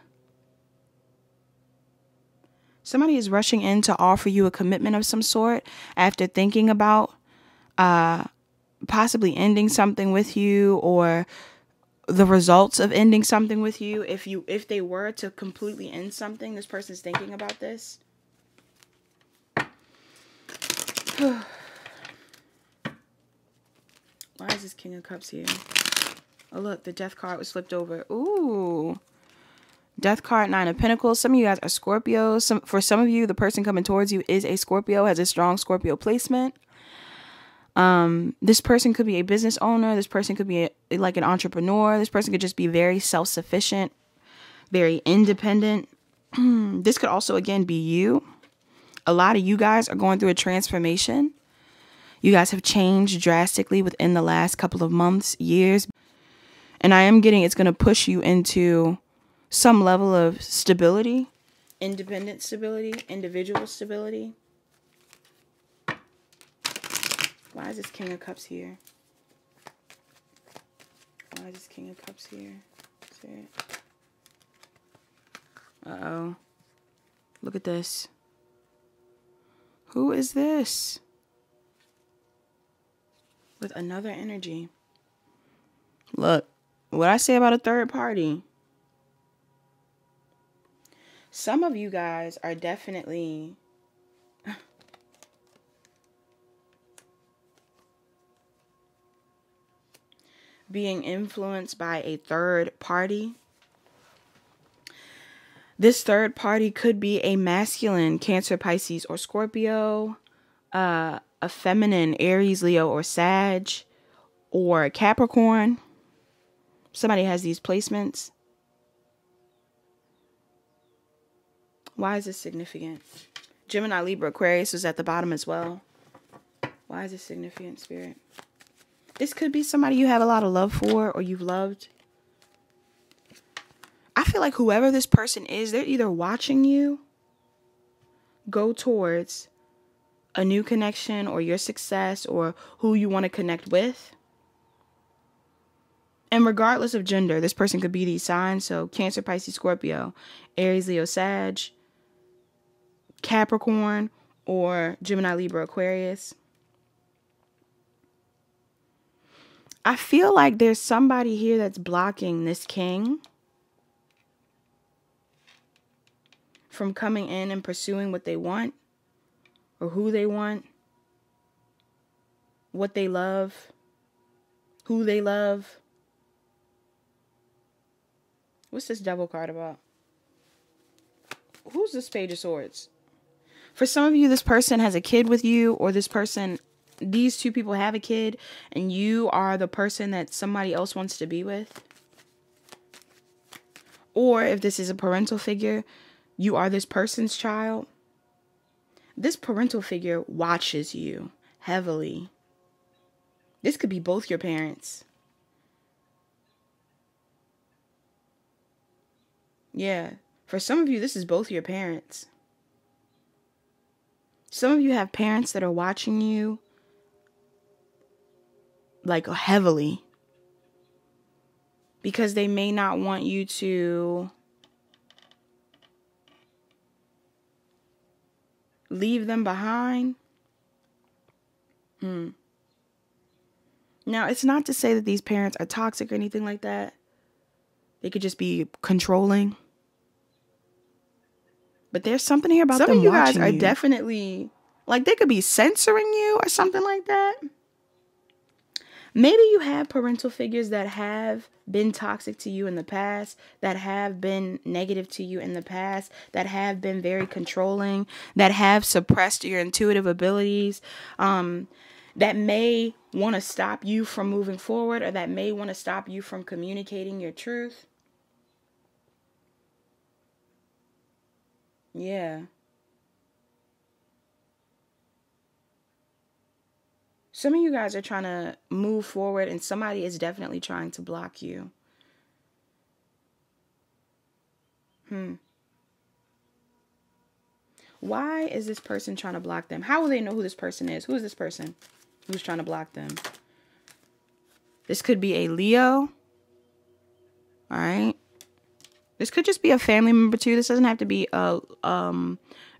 Somebody is rushing in to offer you a commitment of some sort after thinking about possibly ending something with you, or the results of ending something with you. If they were to completely end something, this person's thinking about this. Why is this King of Cups here? Oh, look, the Death card was flipped over. Ooh. Death card, 9 of Pentacles. Some of you guys are Scorpios. For some of you, the person coming towards you is a Scorpio, has a strong Scorpio placement. This person could be a business owner. This person could be like an entrepreneur. This person could just be very self-sufficient, very independent. This could also, again, be you. A lot of you guys are going through a transformation. You guys have changed drastically within the last couple of months, years. And I am getting it's going to push you into some level of stability, independent stability, individual stability. Why is this King of Cups here? Why is this King of Cups here? Uh-oh. Look at this. Who is this? With another energy. Look, what I say about a third party. Some of you guys are definitely being influenced by a third party. This third party could be a masculine, Cancer, Pisces, or Scorpio, a feminine, Aries, Leo, or Sag, or Capricorn. Somebody has these placements. Why is this significant? Gemini, Libra, Aquarius is at the bottom as well. Why is this significant, Spirit? This could be somebody you have a lot of love for, or you've loved. I feel like whoever this person is, they're either watching you go towards a new connection, or your success, or who you want to connect with. And regardless of gender, this person could be these signs. So Cancer, Pisces, Scorpio, Aries, Leo, Sag, Capricorn, or Gemini, Libra, Aquarius. I feel like there's somebody here that's blocking this king from coming in and pursuing what they want, or who they want, what they love, who they love. What's this Devil card about? Who's this Page of Swords? For some of you, this person has a kid with you, or these two people have a kid, and you are the person that somebody else wants to be with. Or if this is a parental figure, you are this person's child. This parental figure watches you heavily. This could be both your parents. Yeah. For some of you, this is both your parents. Some of you have parents that are watching you like heavily, because they may not want you to leave them behind. Now, it's not to say that these parents are toxic or anything like that. They could just be controlling. But there's something here about them watching you. Some of you guys are definitely, like, they could be censoring you or something like that. Maybe you have parental figures that have been toxic to you in the past, that have been negative to you in the past, that have been very controlling, that have suppressed your intuitive abilities, that may want to stop you from moving forward, or that may want to stop you from communicating your truth. Yeah. Some of you guys are trying to move forward and somebody is definitely trying to block you. Why is this person trying to block them? How will they know who this person is? Who is this person who's trying to block them? This could be a Leo. All right. This could just be a family member too. This doesn't have to be a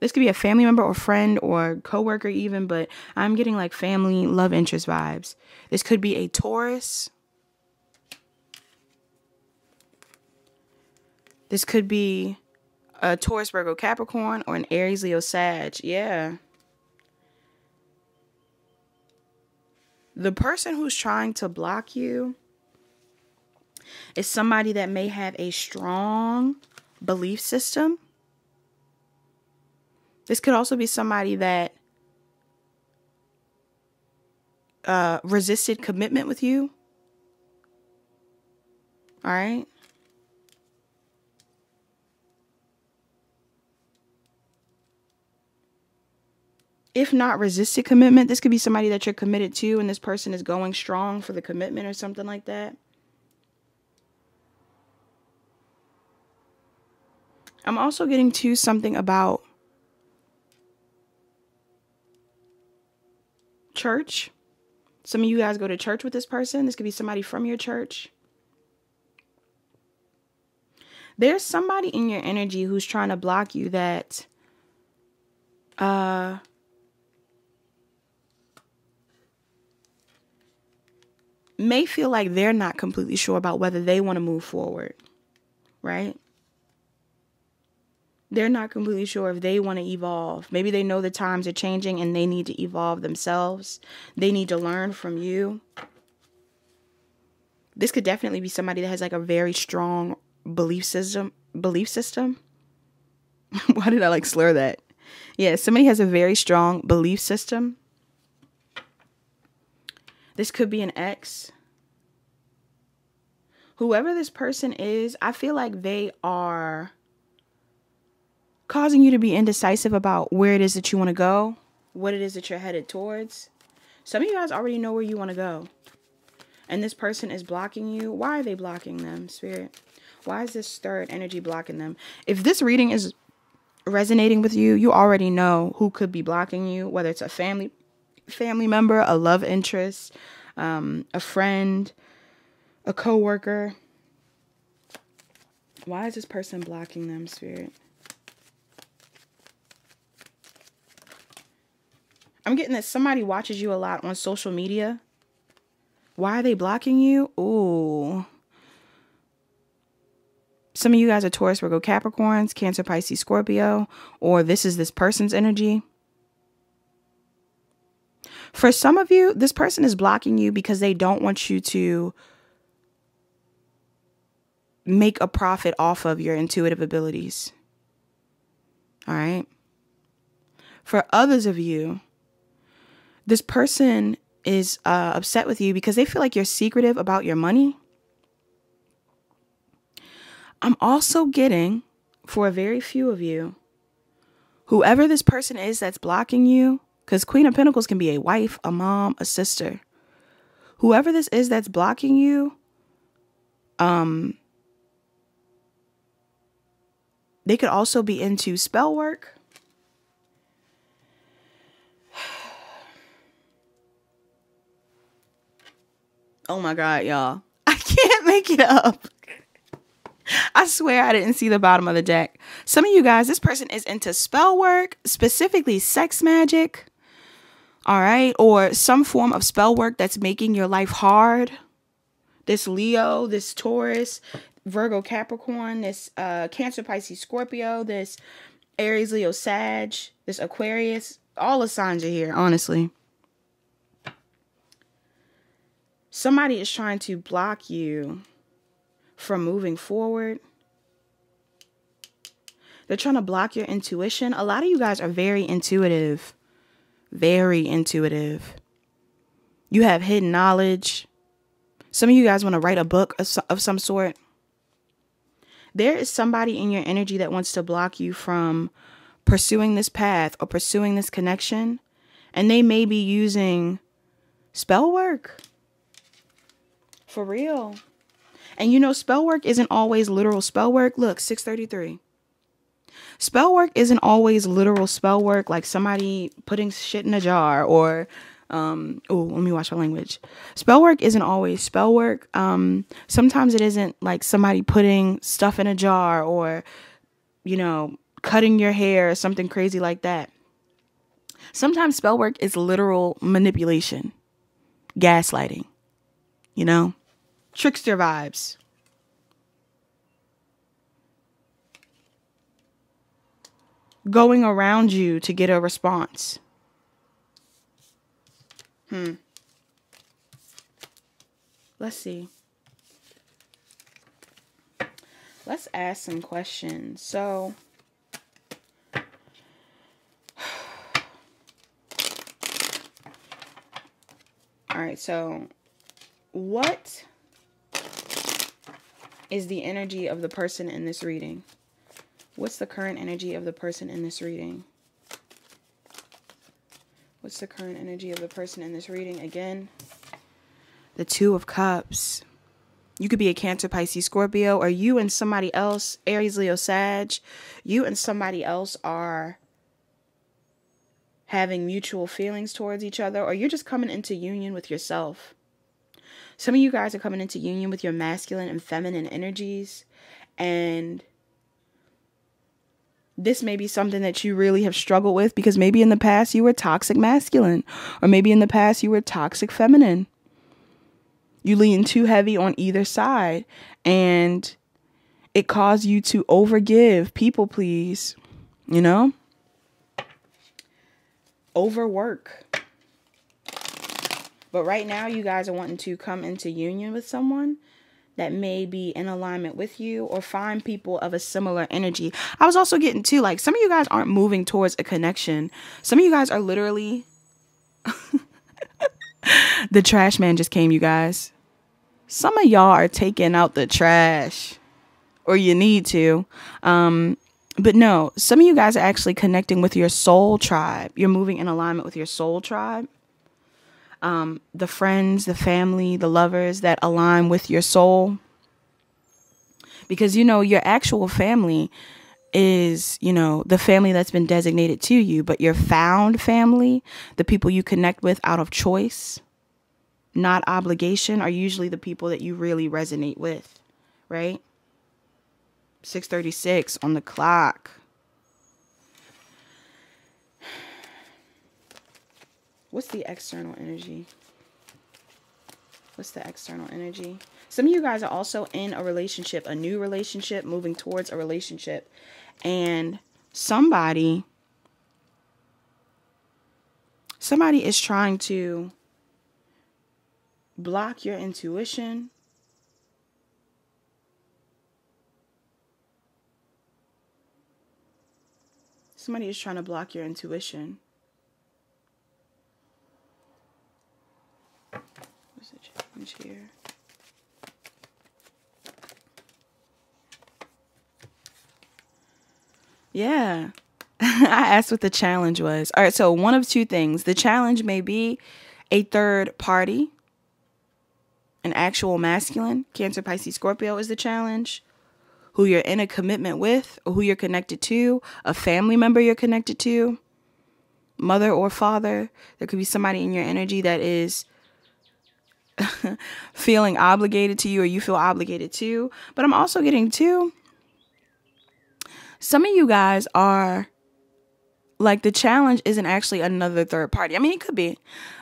this could be a family member or friend or coworker even, but I'm getting like family love interest vibes. This could be a Taurus. This could be a Taurus, Virgo, Capricorn, or an Aries, Leo, Sag. Yeah. The person who's trying to block you is somebody that may have a strong belief system. This could also be somebody that resisted commitment with you. All right. If not resisted commitment, this could be somebody that you're committed to and this person is going strong for the commitment or something like that. I'm also getting to something about church. Some of you guys go to church with this person. This could be somebody from your church. There's somebody in your energy who's trying to block you that may feel like they're not completely sure about whether they want to move forward, right? They're not completely sure if they want to evolve. Maybe they know the times are changing and they need to evolve themselves. They need to learn from you. This could definitely be somebody that has like a very strong belief system. Why did I like slur that? Yeah, somebody has a very strong belief system. This could be an ex. Whoever this person is, I feel like they are causing you to be indecisive about where it is that you want to go, what it is that you're headed towards. Some of you guys already know where you want to go. And this person is blocking you. Why are they blocking them, Spirit? Why is this third energy blocking them? If this reading is resonating with you, you already know who could be blocking you, whether it's a family member, a love interest, a friend, a coworker. Why is this person blocking them, Spirit? I'm getting that somebody watches you a lot on social media. Why are they blocking you? Ooh. Some of you guys are Taurus, Virgo, Capricorns, Cancer, Pisces, Scorpio, or this is this person's energy. For some of you, this person is blocking you because they don't want you to make a profit off of your intuitive abilities. All right. For others of you, this person is upset with you because they feel like you're secretive about your money. I'm also getting, for a very few of you, whoever this person is that's blocking you, because Queen of Pentacles can be a wife, a mom, a sister. Whoever this is that's blocking you, they could also be into spell work. Oh my God, y'all. I can't make it up. I swear I didn't see the bottom of the deck. Some of you guys, this person is into spell work, specifically sex magic. All right. Or some form of spell work that's making your life hard. This Leo, this Taurus, Virgo, Capricorn, this Cancer, Pisces, Scorpio, this Aries, Leo, Sag, this Aquarius. All the signs are here, honestly. Somebody is trying to block you from moving forward. They're trying to block your intuition. A lot of you guys are very intuitive. Very intuitive. You have hidden knowledge. Some of you guys want to write a book of some sort. There is somebody in your energy that wants to block you from pursuing this path or pursuing this connection, and they may be using spell work. For real. And you know, spell work isn't always literal spell work. Look, 633. Spell work isn't always literal spell work, like somebody putting shit in a jar or, oh, let me watch my language. Spell work isn't always spell work. Sometimes it isn't like somebody putting stuff in a jar or, you know, cutting your hair or something crazy like that. Sometimes spell work is literal manipulation, gaslighting, you know, trickster vibes. Going around you to get a response. Let's see. Let's ask some questions. So, all right, so what is the energy of the person in this reading? What's the current energy of the person in this reading? What's the current energy of the person in this reading? Again, the Two of Cups. You could be a Cancer, Pisces, Scorpio, or you and somebody else, Aries, Leo, Sag. You and somebody else are having mutual feelings towards each other, or you're just coming into union with yourself. Some of you guys are coming into union with your masculine and feminine energies, and this may be something that you really have struggled with because maybe in the past you were toxic masculine, or maybe in the past you were toxic feminine. You lean too heavy on either side, and it caused you to overgive, people please, you know, overwork. But right now you guys are wanting to come into union with someone that may be in alignment with you, or find people of a similar energy. I was also getting too, like, some of you guys aren't moving towards a connection. Some of you guys are literally, the trash man just came, you guys. Some of y'all are taking out the trash, or you need to. But no, some of you guys are actually connecting with your soul tribe. You're moving in alignment with your soul tribe. The friends, the family, the lovers that align with your soul. Because, you know, your actual family is, you know, the family that's been designated to you. But your found family, the people you connect with out of choice, not obligation, are usually the people that you really resonate with, right? 6:36 on the clock. What's the external energy? What's the external energy? Some of you guys are also in a relationship, a new relationship, moving towards a relationship. And somebody is trying to block your intuition. Somebody is trying to block your intuition. What's the challenge here? Yeah. I asked what the challenge was. All right, so one of two things. The challenge may be a third party. An actual masculine. Cancer, Pisces, Scorpio is the challenge. Who you're in a commitment with, or who you're connected to. A family member you're connected to. Mother or father. There could be somebody in your energy that is feeling obligated to you, or you feel obligated to. But I'm also getting to, some of you guys are like, the challenge isn't actually another third party. I mean, it could be.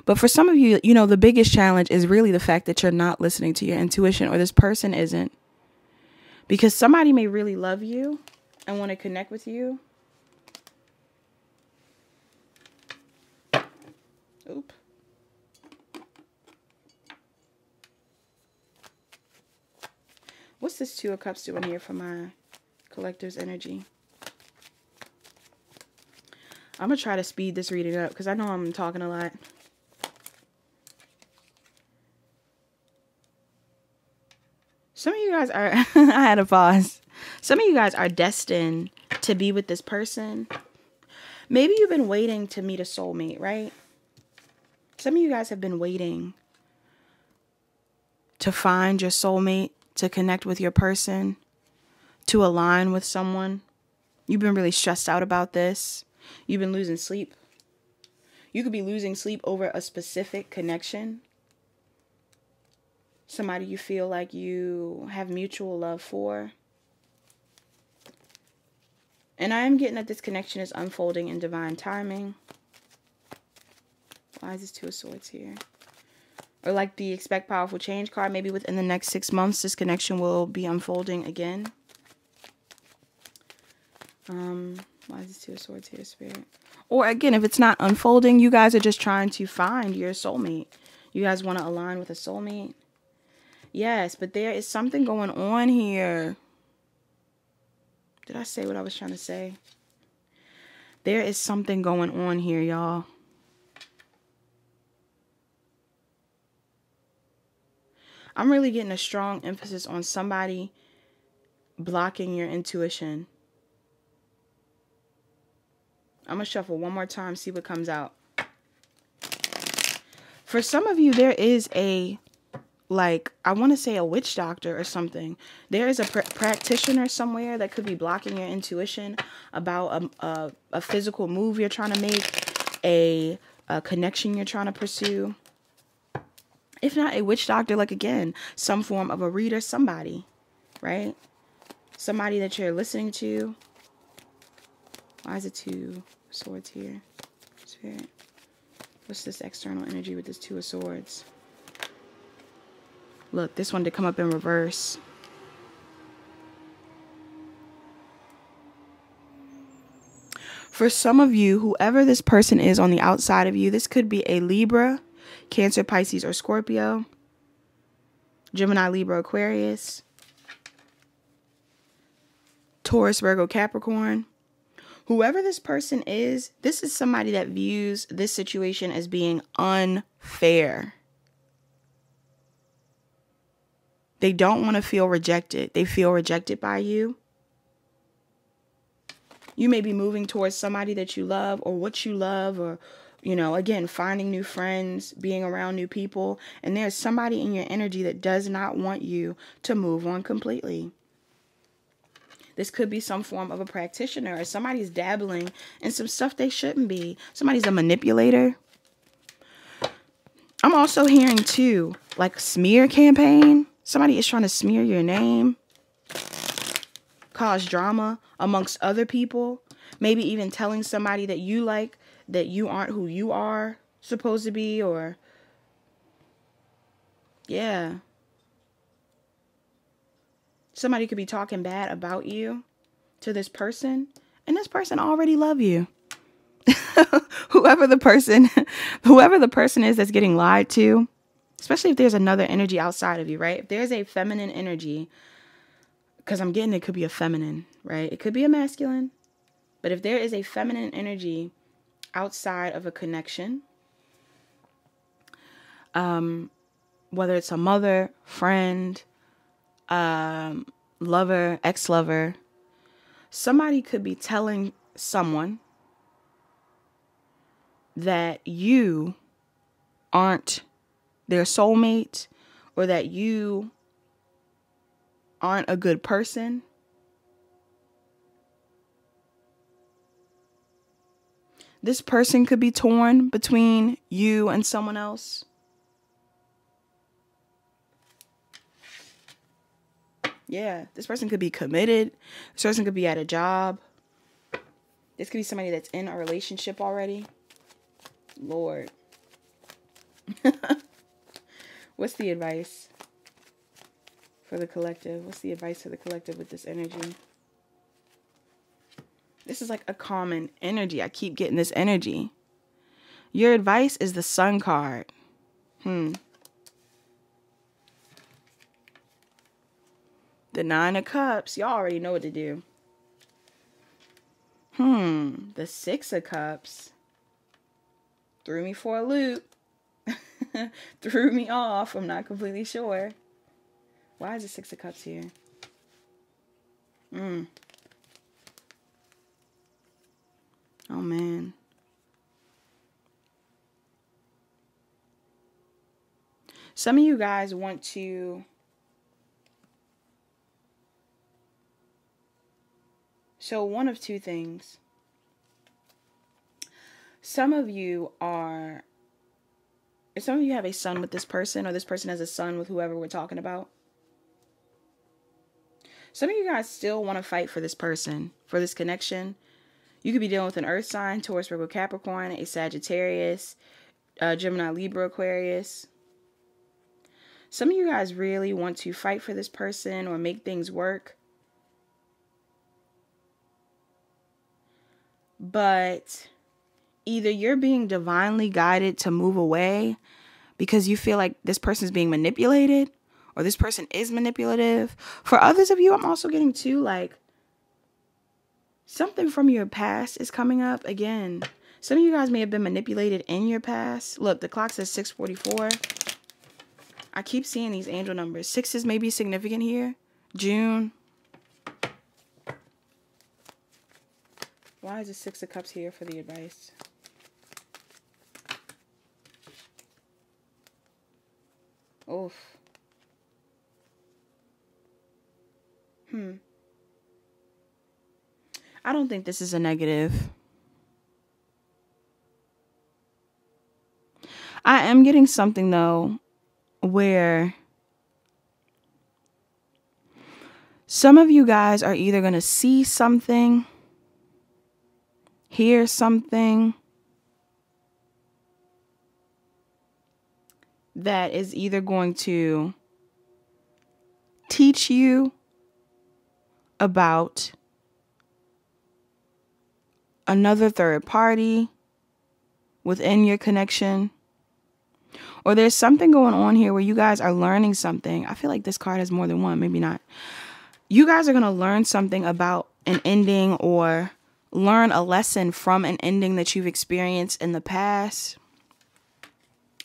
But for some of you, you know, the biggest challenge is really the fact that you're not listening to your intuition, or this person isn't. Because somebody may really love you and want to connect with you. Oop. What's this Two of Cups doing here for my collective's energy? I'm going to try to speed this reading up because I know I'm talking a lot. Some of you guys are, I had a pause. Some of you guys are destined to be with this person Maybe you've been waiting to meet a soulmate, right? Some of you guys have been waiting to find your soulmate, to connect with your person, to align with someone. You've been really stressed out about this. You've been losing sleep. You could be losing sleep over a specific connection. Somebody you feel like you have mutual love for. And I am getting that this connection is unfolding in divine timing. Why is this Two of Swords here? Or like the expect powerful change card, maybe within the next 6 months, this connection will be unfolding again. Why is this Two of Swords here, Spirit? Or again, if it's not unfolding, you guys are just trying to find your soulmate. You guys want to align with a soulmate. Yes, but there is something going on here. Did I say what I was trying to say? There is something going on here, y'all. I'm really getting a strong emphasis on somebody blocking your intuition. I'm going to shuffle one more time, see what comes out. For some of you, there is a, like, I want to say a witch doctor or something. There is a practitioner somewhere that could be blocking your intuition about a physical move you're trying to make, a connection you're trying to pursue. If not a witch doctor, like again, some form of a reader, somebody, right? Somebody that you're listening to. Why is it Two Swords here? Spirit. What's this external energy with this Two of Swords? Look, this one did come up in reverse. For some of you, whoever this person is on the outside of you, this could be a Libra, Cancer, Pisces, or Scorpio, Gemini, Libra, Aquarius, Taurus, Virgo, Capricorn. Whoever this person is, this is somebody that views this situation as being unfair. They don't want to feel rejected. They feel rejected by you. You may be moving towards somebody that you love or what you love, or, you know, again, finding new friends, being around new people. And there's somebody in your energy that does not want you to move on completely. This could be some form of a practitioner, or somebody's dabbling in some stuff they shouldn't be. Somebody's a manipulator. I'm also hearing too, like a smear campaign. Somebody is trying to smear your name, cause drama amongst other people. Maybe even telling somebody that you like that you aren't who you are supposed to be, or yeah. Somebody could be talking bad about you to this person, and this person already love you. whoever the person is that's getting lied to, especially if there's another energy outside of you, right? If there's a feminine energy, because I'm getting it could be a feminine, right? It could be a masculine, but if there is a feminine energy outside of a connection, whether it's a mother, friend, lover, ex-lover, somebody could be telling someone that you aren't their soulmate, or that you aren't a good person. This person could be torn between you and someone else. Yeah, this person could be committed. This person could be at a job. This could be somebody that's in a relationship already. Lord. What's the advice for the collective? What's the advice for the collective with this energy? This is like a common energy. I keep getting this energy. Your advice is the Sun card. The Nine of Cups. Y'all already know what to do. The Six of Cups. Threw me for a loop. Threw me off. I'm not completely sure. Why is the Six of Cups here? Oh, man. Some of you guys want to... So one of two things. Some of you have a son with this person, or this person has a son with whoever we're talking about. Some of you guys still want to fight for this person, for this connection. You could be dealing with an earth sign, Taurus, Virgo, Capricorn, a Sagittarius, Gemini, Libra, Aquarius. Some of you guys really want to fight for this person or make things work. But either you're being divinely guided to move away because you feel like this person's being manipulated, or this person is manipulative. For others of you, I'm also getting too, like, something from your past is coming up again. Some of you guys may have been manipulated in your past. Look, the clock says 6:44. I keep seeing these angel numbers. 6 is maybe significant here. June. Why is the 6 of Cups here for the advice? Oof. I don't think this is a negative. I am getting something, though, where some of you guys are either going to see something, hear something that is either going to teach you about another third party within your connection. Or there's something going on here where you guys are learning something. I feel like this card has more than one, maybe not. You guys are going to learn something about an ending, or learn a lesson from an ending that you've experienced in the past.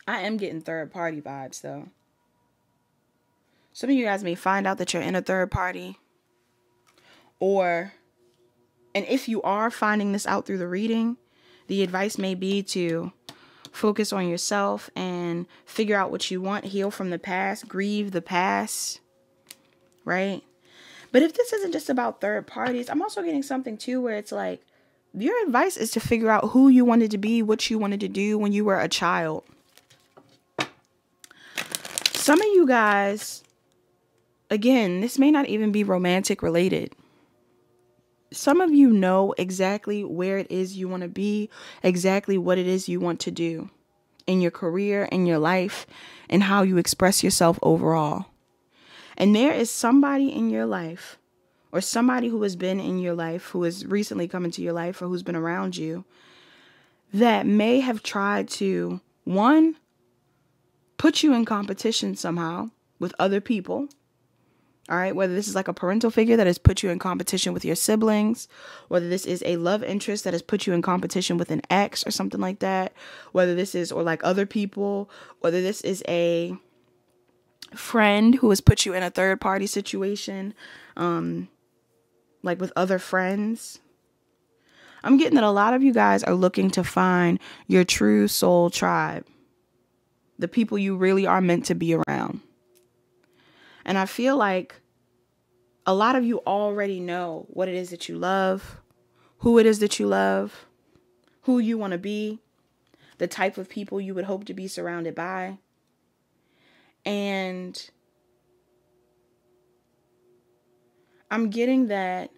I am getting third party vibes, though. Some of you guys may find out that you're in a third party. And if you are finding this out through the reading, the advice may be to focus on yourself and figure out what you want, heal from the past, grieve the past, right? But if this isn't just about third parties, I'm also getting something too where it's like, your advice is to figure out who you wanted to be, what you wanted to do when you were a child. Some of you guys, again, this may not even be romantic related. Some of you know exactly where it is you want to be, exactly what it is you want to do in your career, in your life, and how you express yourself overall. And there is somebody in your life, or somebody who has been in your life, who has recently come into your life, or who's been around you, that may have tried to, one, put you in competition somehow with other people. All right, whether this is like a parental figure that has put you in competition with your siblings, whether this is a love interest that has put you in competition with an ex or something like that, whether this is, or like other people, whether this is a friend who has put you in a third party situation, like with other friends. I'm getting that a lot of you guys are looking to find your true soul tribe, the people you really are meant to be around. And I feel like a lot of you already know what it is that you love, who it is that you love, who you want to be, the type of people you would hope to be surrounded by. And I'm getting that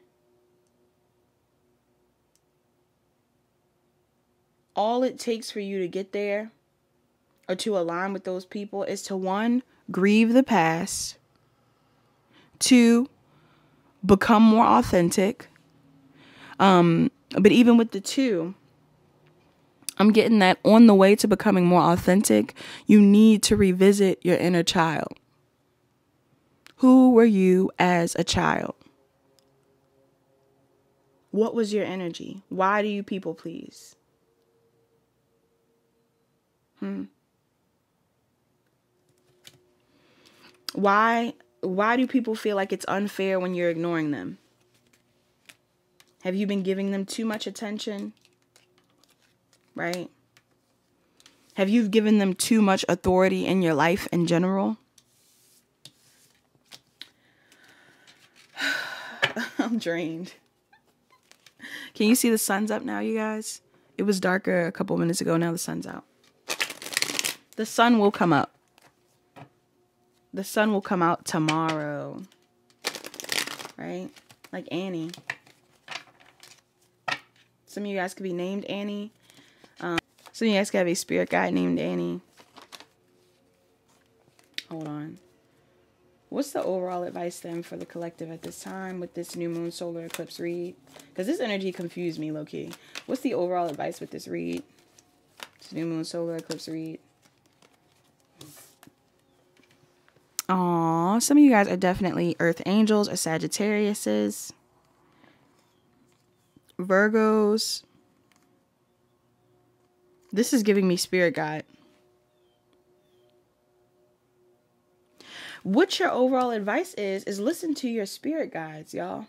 all it takes for you to get there, or to align with those people, is to, one, grieve the past, two, become more authentic. But even with the two, I'm getting that on the way to becoming more authentic, you need to revisit your inner child. Who were you as a child? What was your energy? Why do you people please? Why do people feel like it's unfair when you're ignoring them? Have you been giving them too much attention? right? Have you given them too much authority in your life in general? I'm drained. Can you see the sun's up now, you guys? It was darker a couple minutes ago. Now the sun's out. The sun will come up. The sun will come out tomorrow. Right? Like Annie. Some of you guys could be named Annie. Some of you guys could have a spirit guide named Annie. Hold on. What's the overall advice then for the collective at this time with this new moon solar eclipse read? Because this energy confused me low-key. What's the overall advice with this read? This new moon solar eclipse read. Aw, some of you guys are definitely Earth Angels or Sagittariuses. Virgos. This is giving me spirit guide. What your overall advice is listen to your spirit guides, y'all.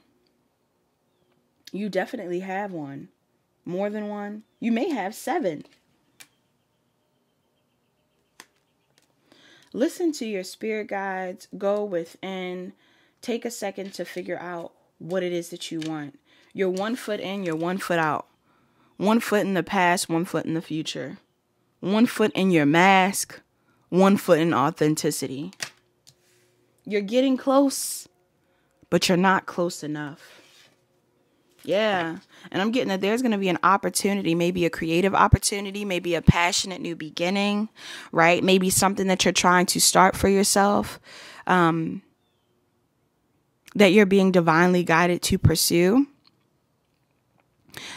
You definitely have one. More than one. You may have 7. Listen to your spirit guides. Go within. Take a second to figure out what it is that you want. You're 1 foot in, you're 1 foot out. 1 foot in the past, 1 foot in the future. 1 foot in your mask, 1 foot in authenticity. You're getting close, but you're not close enough. Yeah. And I'm getting that there's going to be an opportunity, maybe a creative opportunity, maybe a passionate new beginning, right? Maybe something that you're trying to start for yourself, that you're being divinely guided to pursue.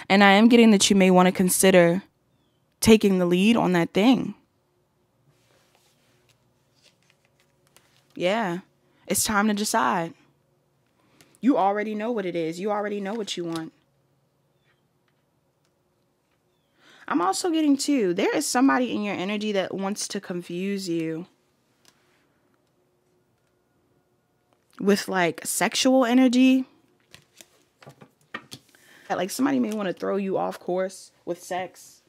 And I am getting that you may want to consider taking the lead on that thing. Yeah. It's time to decide. You already know what it is. You already know what you want. I'm also getting too, there is somebody in your energy that wants to confuse you with like sexual energy. Like somebody may want to throw you off course with sex.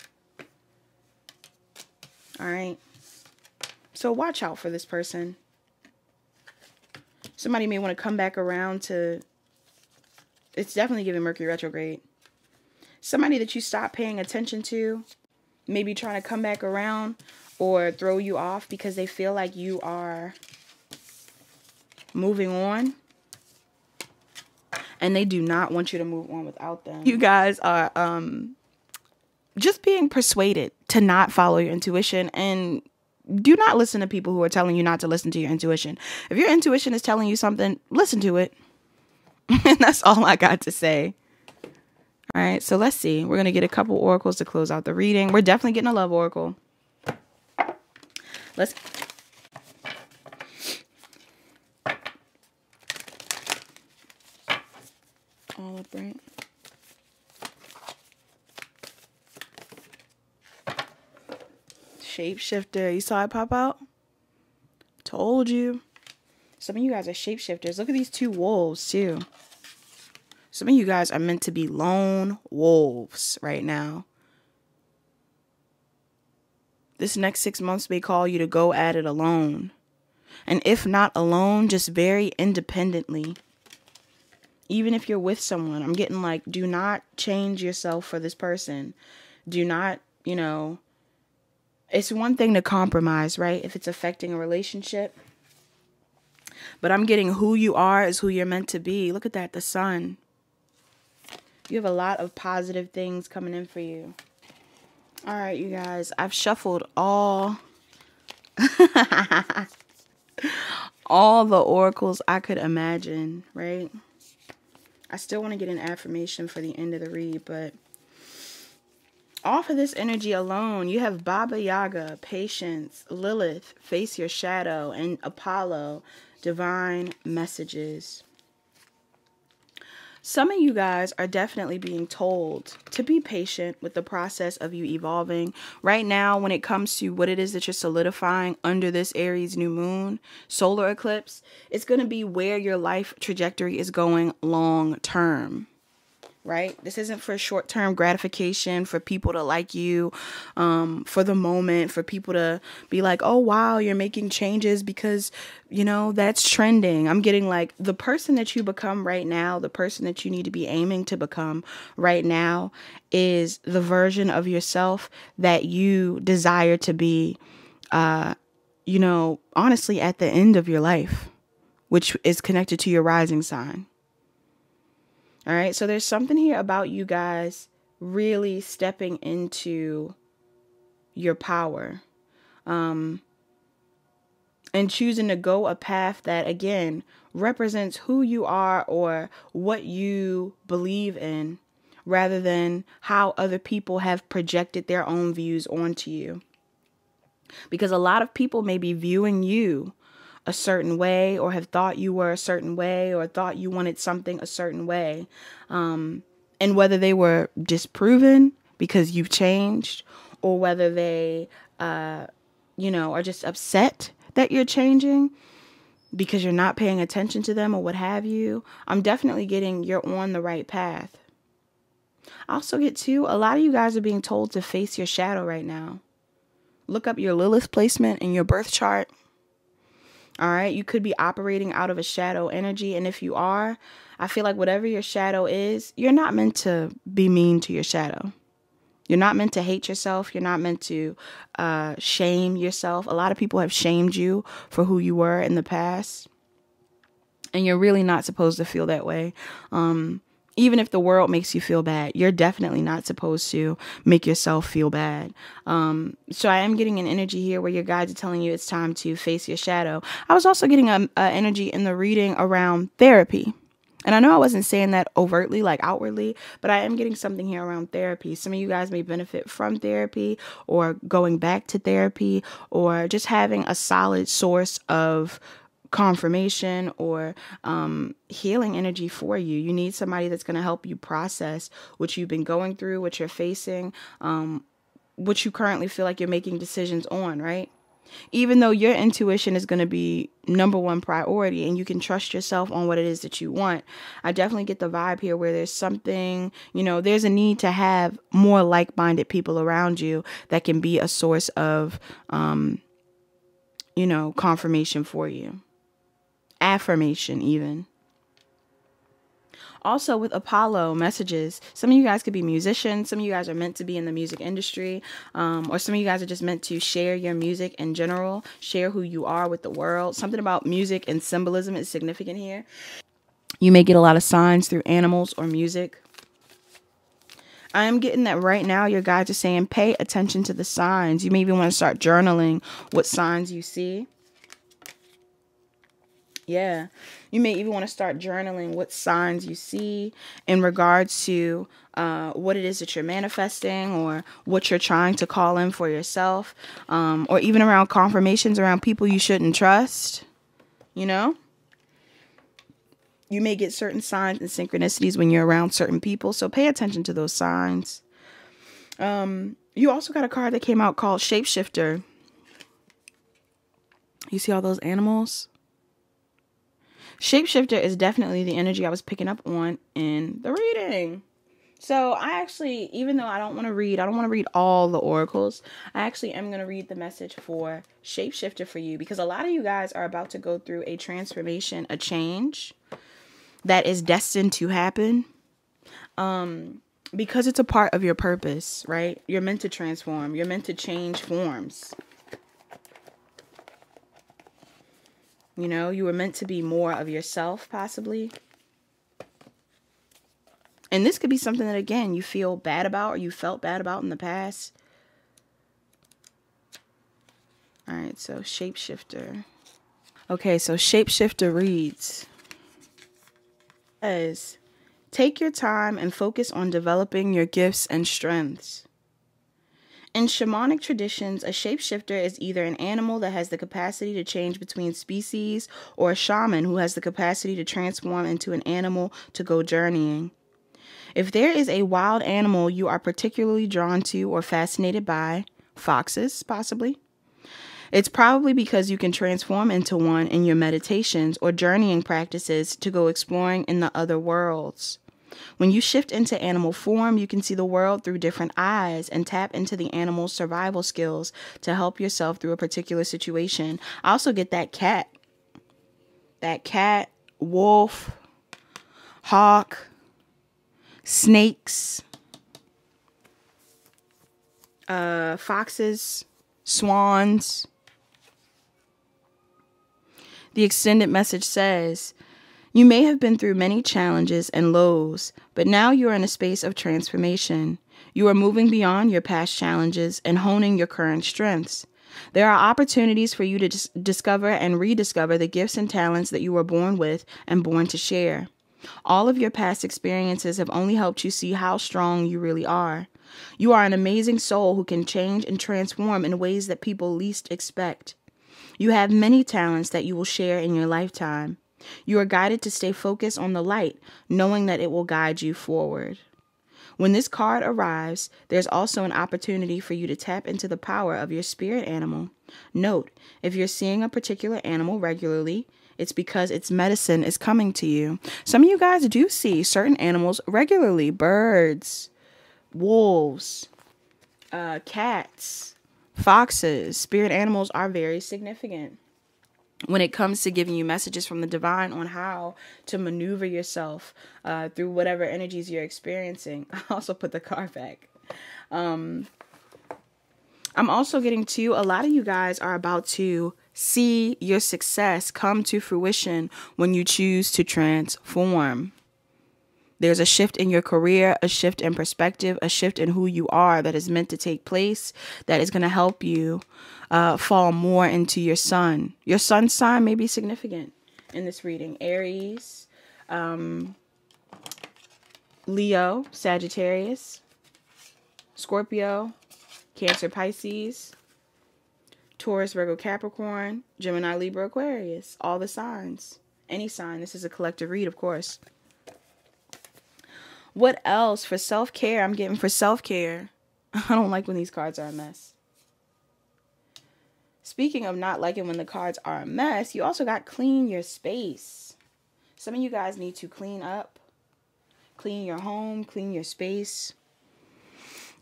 All right. So watch out for this person. Somebody may want to come back around to, it's definitely giving Mercury retrograde. Somebody that you stop paying attention to, maybe trying to come back around or throw you off because they feel like you are moving on. And they do not want you to move on without them. You guys are just being persuaded to not follow your intuition, and do not listen to people who are telling you not to listen to your intuition. If your intuition is telling you something, listen to it. And that's all I got to say. All right, so let's see. We're going to get a couple oracles to close out the reading. We're definitely getting a love oracle. Let's... all up, right? Shapeshifter. You saw it pop out? Told you. Some of you guys are shapeshifters. Look at these 2 wolves, too. Some of you guys are meant to be lone wolves right now. This next 6 months may call you to go at it alone. And if not alone, just very independently. Even if you're with someone, I'm getting like, do not change yourself for this person. Do not, you know, it's one thing to compromise, right? If it's affecting a relationship. But I'm getting who you are is who you're meant to be. Look at that, the sun. You have a lot of positive things coming in for you. All right, you guys, I've shuffled all all the oracles I could imagine, right? I still want to get an affirmation for the end of the read, but off of this energy alone, you have Baba Yaga, Patience, Lilith, Face Your Shadow, and Apollo, Divine Messages. Some of you guys are definitely being told to be patient with the process of you evolving. Right now, when it comes to what it is that you're solidifying under this Aries new moon, solar eclipse, it's going to be where your life trajectory is going long term. right? This isn't for short-term gratification, for people to like you, for the moment, for people to be like, oh, wow, you're making changes because, you know, that's trending. I'm getting like the person that you become right now, the person that you need to be aiming to become right now is the version of yourself that you desire to be, you know, honestly, at the end of your life, which is connected to your rising sign. All right. So there's something here about you guys really stepping into your power, and choosing to go a path that, again, represents who you are or what you believe in, rather than how other people have projected their own views onto you. Because a lot of people may be viewing you a certain way, or have thought you were a certain way, or thought you wanted something a certain way. And whether they were disproven because you've changed, or whether they, you know, are just upset that you're changing because you're not paying attention to them or what have you, I'm definitely getting you're on the right path. I also get too, a lot of you guys are being told to face your shadow right now. Look up your Lilith placement in your birth chart. All right. You could be operating out of a shadow energy. And if you are, I feel like whatever your shadow is, you're not meant to be mean to your shadow. You're not meant to hate yourself. You're not meant to shame yourself. A lot of people have shamed you for who you were in the past. And you're really not supposed to feel that way. Even if the world makes you feel bad, you're definitely not supposed to make yourself feel bad. So I am getting an energy here where your guides are telling you it's time to face your shadow. I was also getting an energy in the reading around therapy. And I know I wasn't saying that overtly, like outwardly, but I am getting something here around therapy. Some of you guys may benefit from therapy, or going back to therapy, or just having a solid source of confirmation or healing energy for you. You need somebody that's going to help you process what you've been going through, what you're facing, what you currently feel like you're making decisions on, right? Even though your intuition is going to be number one priority and you can trust yourself on what it is that you want, I definitely get the vibe here where there's something, you know, there's a need to have more like-minded people around you that can be a source of, you know, confirmation for you. Affirmation even. Also with Apollo messages, some of you guys could be musicians. Some of you guys are meant to be in the music industry, or some of you guys are just meant to share your music in general, share who you are with the world. Something about music and symbolism is significant here. You may get a lot of signs through animals or music. I am getting that right now your guides are saying pay attention to the signs. You may even want to start journaling what signs you see. Yeah, you may even want to start journaling what signs you see in regards to what it is that you're manifesting, or what you're trying to call in for yourself, or even around confirmations around people you shouldn't trust. You know, you may get certain signs and synchronicities when you're around certain people, so pay attention to those signs. You also got a card that came out called Shapeshifter. You see all those animals? Shapeshifter is definitely the energy I was picking up on in the reading. So I actually, even though I don't want to read all the oracles, I actually am going to read the message for Shapeshifter for you, because a lot of you guys are about to go through a transformation, a change that is destined to happen. Because it's a part of your purpose, right? You're meant to transform. You're meant to change forms. You know, you were meant to be more of yourself, possibly. And this could be something that, again, you feel bad about or you felt bad about in the past. All right, so Shapeshifter. Okay, so Shapeshifter reads as, take your time and focus on developing your gifts and strengths. In shamanic traditions, a shapeshifter is either an animal that has the capacity to change between species, or a shaman who has the capacity to transform into an animal to go journeying. If there is a wild animal you are particularly drawn to or fascinated by, foxes possibly, it's probably because you can transform into one in your meditations or journeying practices to go exploring in the other worlds. When you shift into animal form, you can see the world through different eyes and tap into the animal's survival skills to help yourself through a particular situation. I also get that cat, wolf, hawk, snakes, foxes, swans. The extended message says, you may have been through many challenges and lows, but now you are in a space of transformation. You are moving beyond your past challenges and honing your current strengths. There are opportunities for you to discover and rediscover the gifts and talents that you were born with and born to share. All of your past experiences have only helped you see how strong you really are. You are an amazing soul who can change and transform in ways that people least expect. You have many talents that you will share in your lifetime. You are guided to stay focused on the light, knowing that it will guide you forward. When this card arrives, there's also an opportunity for you to tap into the power of your spirit animal. Note, if you're seeing a particular animal regularly, it's because its medicine is coming to you. Some of you guys do see certain animals regularly. Birds, wolves, cats, foxes. Spirit animals are very significant when it comes to giving you messages from the divine on how to maneuver yourself through whatever energies you're experiencing. I also put the card back. I'm also getting to, a lot of you guys are about to see your success come to fruition when you choose to transform. There's a shift in your career, a shift in perspective, a shift in who you are that is meant to take place, that is going to help you fall more into your sun. Your sun sign may be significant in this reading. Aries, Leo, Sagittarius, Scorpio, Cancer, Pisces, Taurus, Virgo, Capricorn, Gemini, Libra, Aquarius. All the signs. Any sign. This is a collective read, of course. What else for self-care? I'm getting for self-care. I don't like when these cards are a mess. Speaking of not liking when the cards are a mess, you also got clean your space. Some of you guys need to clean up, clean your home, clean your space.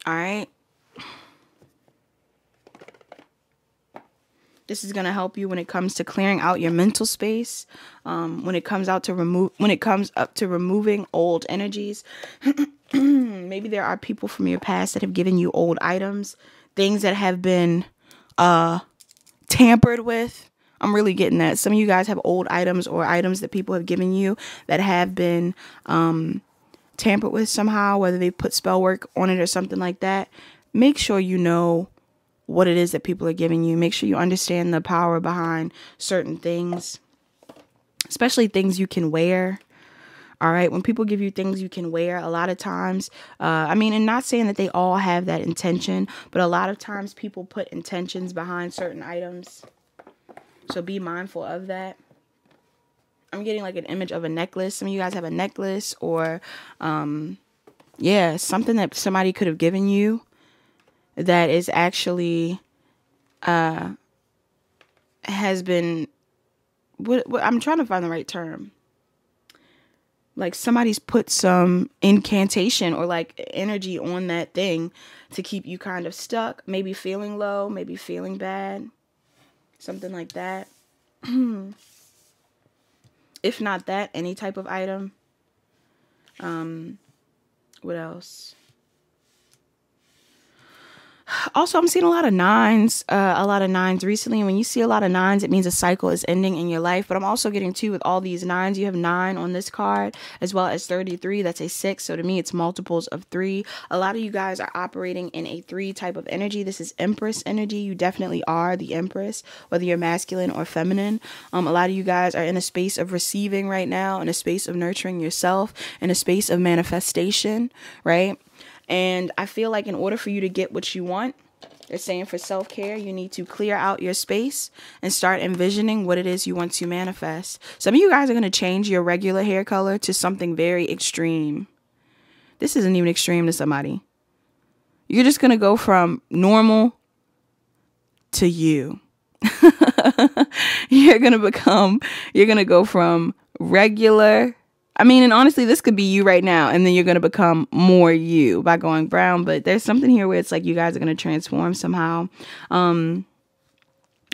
All right. This is going to help you when it comes to clearing out your mental space. When it comes up to removing old energies. Maybe there are people from your past that have given you old items, things that have been tampered with. I'm really getting that. Some of you guys have old items or items that people have given you that have been tampered with somehow, whether they put spell work on it or something like that. Make sure you know what it is that people are giving you. Make sure you understand the power behind certain things, especially things you can wear. All right. When people give you things you can wear, a lot of times, and not saying that they all have that intention, but a lot of times people put intentions behind certain items. So be mindful of that. I'm getting like an image of a necklace. Some of you guys have a necklace or, something that somebody could have given you that is actually, has been, what I'm trying to find the right term. Like somebody's put some incantation or like energy on that thing to keep you kind of stuck, maybe feeling low, maybe feeling bad, something like that. If not that, any type of item. What else? Also, I'm seeing a lot of nines recently. And when you see a lot of nines, it means a cycle is ending in your life. But I'm also getting two with all these nines. You have 9 on this card as well as 33. That's a 6. So to me, it's multiples of 3. A lot of you guys are operating in a 3 type of energy. This is Empress energy. You definitely are the Empress, whether you're masculine or feminine. A lot of you guys are in a space of receiving right now, in a space of nurturing yourself, in a space of manifestation, right? And I feel like in order for you to get what you want, they're saying for self-care, you need to clear out your space and start envisioning what it is you want to manifest. Some of you guys are going to change your regular hair color to something very extreme. This isn't even extreme to somebody. You're just going to go from normal to you. You're going to go from regular I mean, and honestly, this could be you right now, and then you're going to become more you by going brown. But there's something here where it's like you guys are going to transform somehow.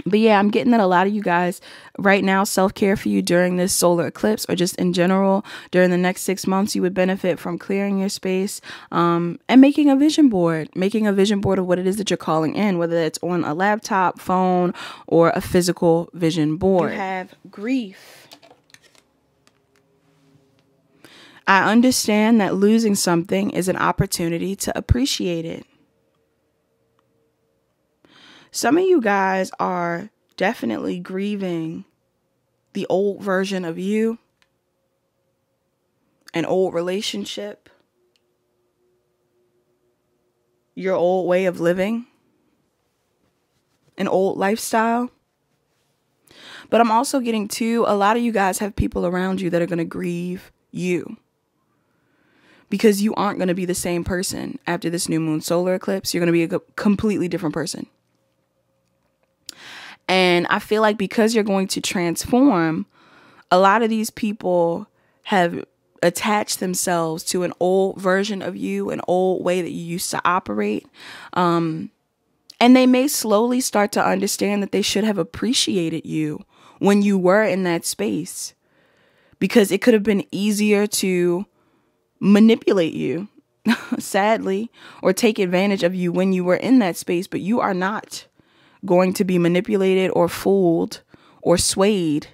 But yeah, I'm getting that a lot of you guys right now, self-care for you during this solar eclipse, or just in general during the next 6 months, you would benefit from clearing your space and making a vision board of what it is that you're calling in, whether it's on a laptop, phone, or a physical vision board. You have grief. I understand that losing something is an opportunity to appreciate it. Some of you guys are definitely grieving the old version of you, an old relationship, your old way of living, an old lifestyle. But I'm also getting to a lot of you guys have people around you that are going to grieve you, because you aren't going to be the same person after this new moon solar eclipse. You're going to be a completely different person. And I feel like because you're going to transform, a lot of these people have attached themselves to an old version of you, an old way that you used to operate. And they may slowly start to understand that they should have appreciated you when you were in that space, because it could have been easier to manipulate you, sadly, or take advantage of you when you were in that space. But you are not going to be manipulated or fooled or swayed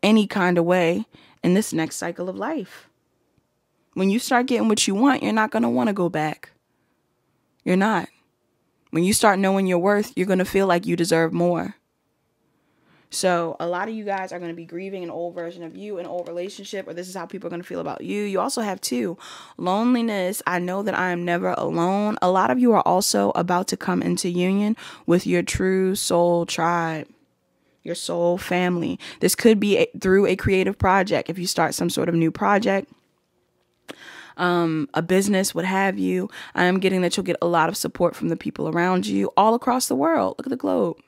any kind of way in this next cycle of life. When you start getting what you want, you're not going to want to go back. You're not. When you start knowing your worth, you're going to feel like you deserve more. So a lot of you guys are going to be grieving an old version of you, an old relationship, or this is how people are going to feel about you. You also have loneliness. I know that I am never alone. A lot of you are also about to come into union with your true soul tribe, your soul family. This could be through a creative project. If you start some sort of new project, a business, what have you, I am getting that you'll get a lot of support from the people around you all across the world. Look at the globe.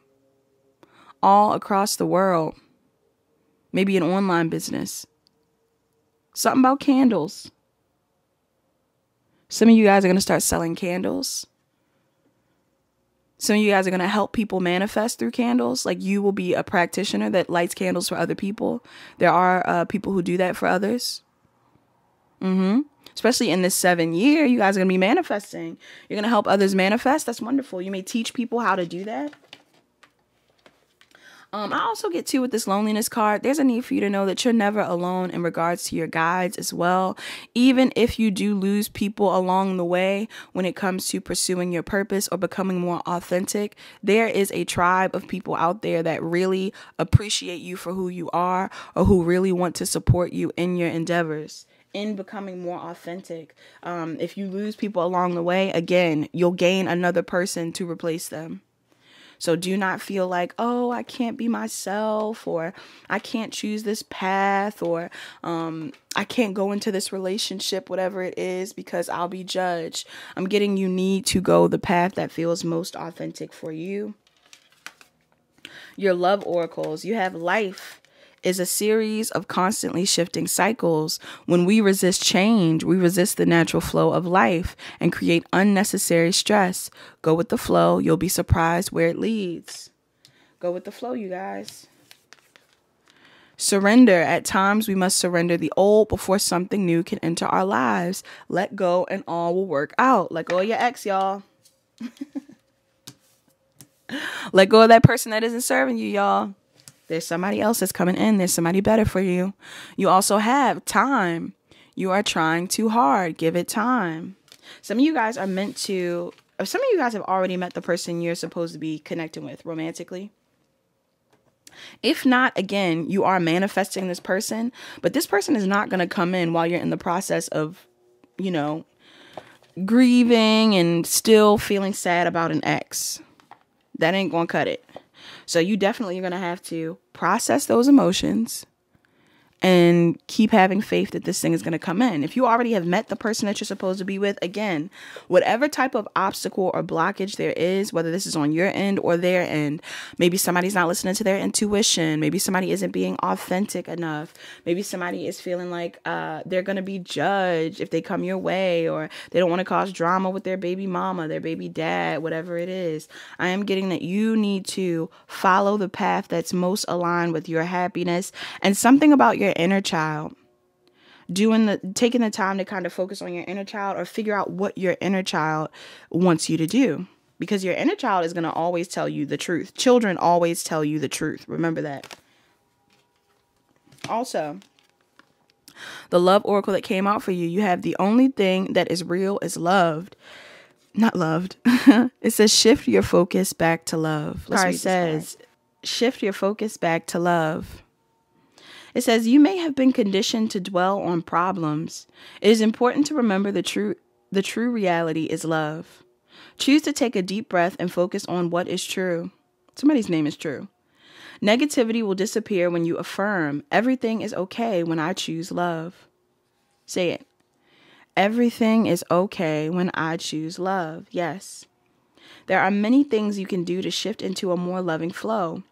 All across the world. Maybe an online business. Something about candles. Some of you guys are going to start selling candles. Some of you guys are going to help people manifest through candles. Like, you will be a practitioner that lights candles for other people. There are people who do that for others. Especially in this 7 year, you guys are going to be manifesting. You're going to help others manifest. That's wonderful. You may teach people how to do that. I also get with this loneliness card, there's a need for you to know that you're never alone in regards to your guides as well. Even if you do lose people along the way when it comes to pursuing your purpose or becoming more authentic, there is a tribe of people out there that really appreciate you for who you are, or who really want to support you in your endeavors in becoming more authentic. If you lose people along the way, again, you'll gain another person to replace them. So do not feel like, oh, I can't be myself, or I can't choose this path, or I can't go into this relationship, whatever it is, because I'll be judged. I'm getting you need to go the path that feels most authentic for you. Your love oracles. You have life is a series of constantly shifting cycles. When we resist change, we resist the natural flow of life and create unnecessary stress. Go with the flow. You'll be surprised where it leads. Go with the flow, you guys. Surrender. At times, we must surrender the old before something new can enter our lives. Let go and all will work out. Let go of your ex, y'all. Let go of that person that isn't serving you, y'all. There's somebody else that's coming in. There's somebody better for you. You also have time. You are trying too hard. Give it time. Some of you guys are meant to, or some of you guys have already met the person you're supposed to be connecting with romantically. If not, again, you are manifesting this person, but this person is not going to come in while you're in the process of, grieving and still feeling sad about an ex. That ain't going to cut it. So you definitely are going to have to process those emotions and keep having faith that this thing is going to come in. If you already have met the person that you're supposed to be with, again, whatever type of obstacle or blockage there is, whether this is on your end or their end, maybe somebody's not listening to their intuition. Maybe somebody isn't being authentic enough. Maybe somebody is feeling like they're going to be judged if they come your way, or they don't want to cause drama with their baby mama, their baby dad, whatever it is. I am getting that you need to follow the path that's most aligned with your happiness, and something about your inner child, taking the time to kind of focus on your inner child, or figure out what your inner child wants you to do, because your inner child is going to always tell you the truth. Children always tell you the truth. Remember that. Also, the love oracle that came out for you, you have the only thing that is real is loved. Not loved. It says shift your focus back to love. It says shift your focus back to love. It says, you may have been conditioned to dwell on problems. It is important to remember the true reality is love. Choose to take a deep breath and focus on what is true. Somebody's name is True. Negativity will disappear when you affirm, everything is okay when I choose love. Say it. Everything is okay when I choose love. Yes. There are many things you can do to shift into a more loving flow.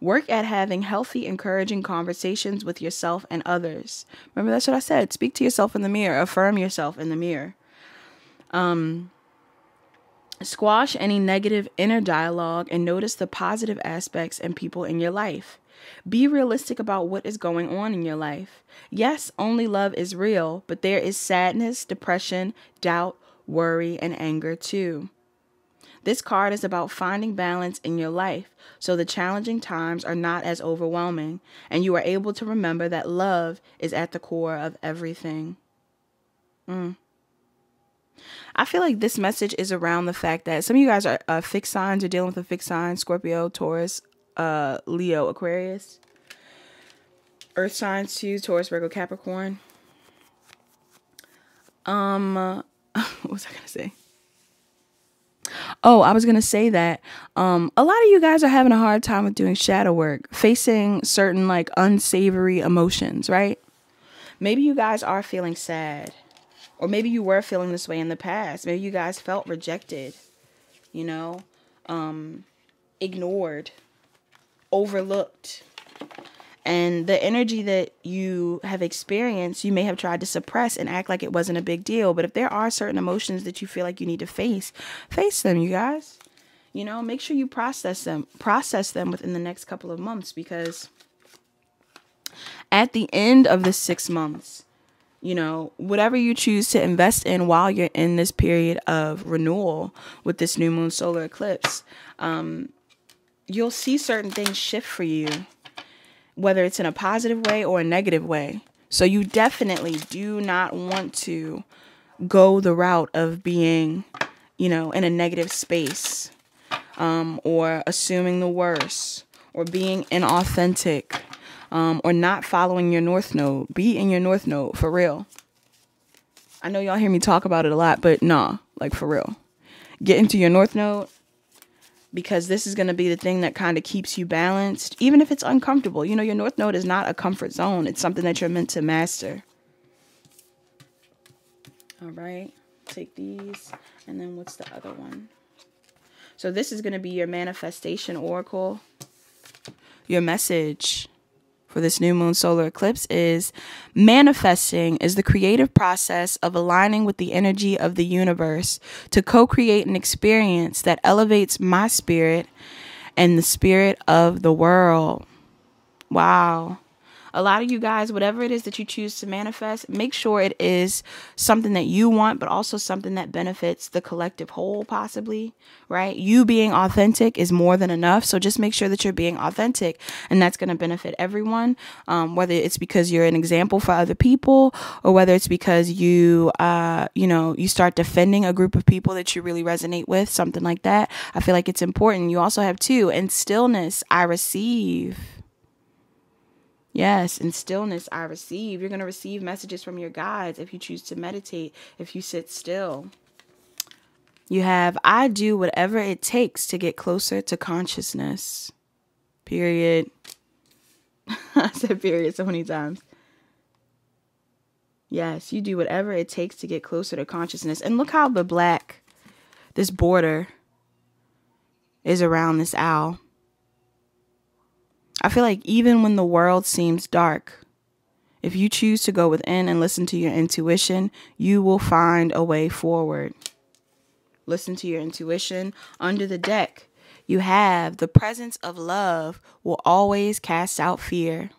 Work at having healthy, encouraging conversations with yourself and others. Remember, that's what I said. Speak to yourself in the mirror. Affirm yourself in the mirror. Squash any negative inner dialogue and notice the positive aspects and people in your life. Be realistic about what is going on in your life. Yes, only love is real, but there is sadness, depression, doubt, worry, and anger too. This card is about finding balance in your life so the challenging times are not as overwhelming, and you are able to remember that love is at the core of everything. I feel like this message is around the fact that some of you guys are fixed signs. You're dealing with a fixed sign: Scorpio, Taurus, Leo, Aquarius. Earth signs too: Taurus, Virgo, Capricorn. What was I gonna say? Oh, I was going to say that a lot of you guys are having a hard time with doing shadow work, facing certain like unsavory emotions, right? Maybe you guys are feeling sad, or maybe you were feeling this way in the past. Maybe you guys felt rejected, ignored, overlooked. And the energy that you have experienced, you may have tried to suppress and act like it wasn't a big deal. But if there are certain emotions that you feel like you need to face them, you guys. Make sure you process them within the next couple of months, because at the end of the 6 months, whatever you choose to invest in while you're in this period of renewal with this new moon solar eclipse, you'll see certain things shift for you, whether it's in a positive way or a negative way. So you definitely do not want to go the route of being, in a negative space, or assuming the worst, or being inauthentic, or not following your North Node. Be in your North Node, for real. I know y'all hear me talk about it a lot, but nah, like for real. Get into your North Node, because this is going to be the thing that kind of keeps you balanced, even if it's uncomfortable. Your North Node is not a comfort zone. It's something that you're meant to master. All right. Take these. And then what's the other one? So this is going to be your manifestation oracle. Your message for this new moon solar eclipse is: manifesting is the creative process of aligning with the energy of the universe to co-create an experience that elevates my spirit and the spirit of the world. Wow. A lot of you guys, whatever it is that you choose to manifest, make sure it is something that you want, but also something that benefits the collective whole, possibly, right? You being authentic is more than enough. So just make sure that you're being authentic, and that's going to benefit everyone, whether it's because you're an example for other people, or whether it's because you start defending a group of people that you really resonate with, something like that. I feel like it's important. You also have two, in stillness, I receive. Yes, in stillness, I receive. You're going to receive messages from your guides if you choose to meditate, if you sit still. You have, I do whatever it takes to get closer to consciousness. Period. I said period so many times. Yes, you do whatever it takes to get closer to consciousness. And look how the black, this border is around this owl. I feel like even when the world seems dark, if you choose to go within and listen to your intuition, you will find a way forward. Listen to your intuition. Under the deck, you have the presence of love will always cast out fear.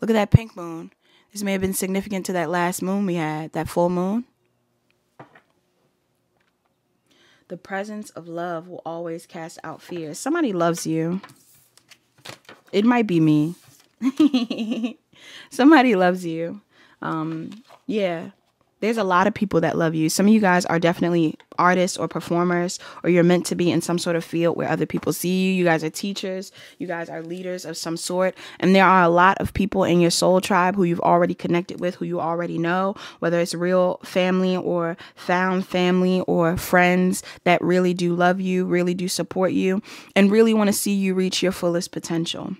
Look at that pink moon. This may have been significant to that last moon we had, that full moon. The presence of love will always cast out fear. Somebody loves you. It might be me. Somebody loves you. Yeah. There's a lot of people that love you. Some of you guys are definitely artists or performers, or you're meant to be in some sort of field where other people see you. You guys are teachers. You guys are leaders of some sort. And there are a lot of people in your soul tribe who you've already connected with, who you already know, whether it's real family or found family or friends that really do love you, really do support you, and really want to see you reach your fullest potential.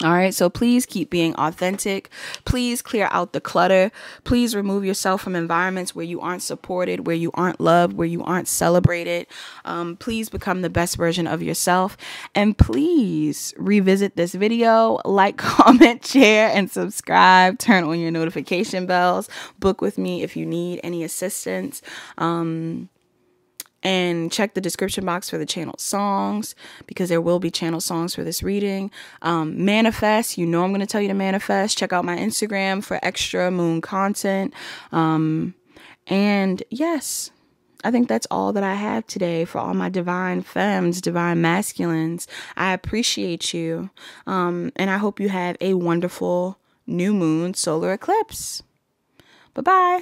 All right, so please keep being authentic. Please clear out the clutter. Please remove yourself from environments where you aren't supported, where you aren't loved, where you aren't celebrated. Please become the best version of yourself. And please revisit this video, like, comment, share, and subscribe. Turn on your notification bells. Book with me if you need any assistance. And check the description box for the channel songs, because there will be channel songs for this reading. Manifest. You know I'm going to tell you to manifest. Check out my Instagram for extra moon content. And yes, I think that's all that I have today for all my divine femmes, divine masculines. I appreciate you. And I hope you have a wonderful new moon solar eclipse. Bye-bye.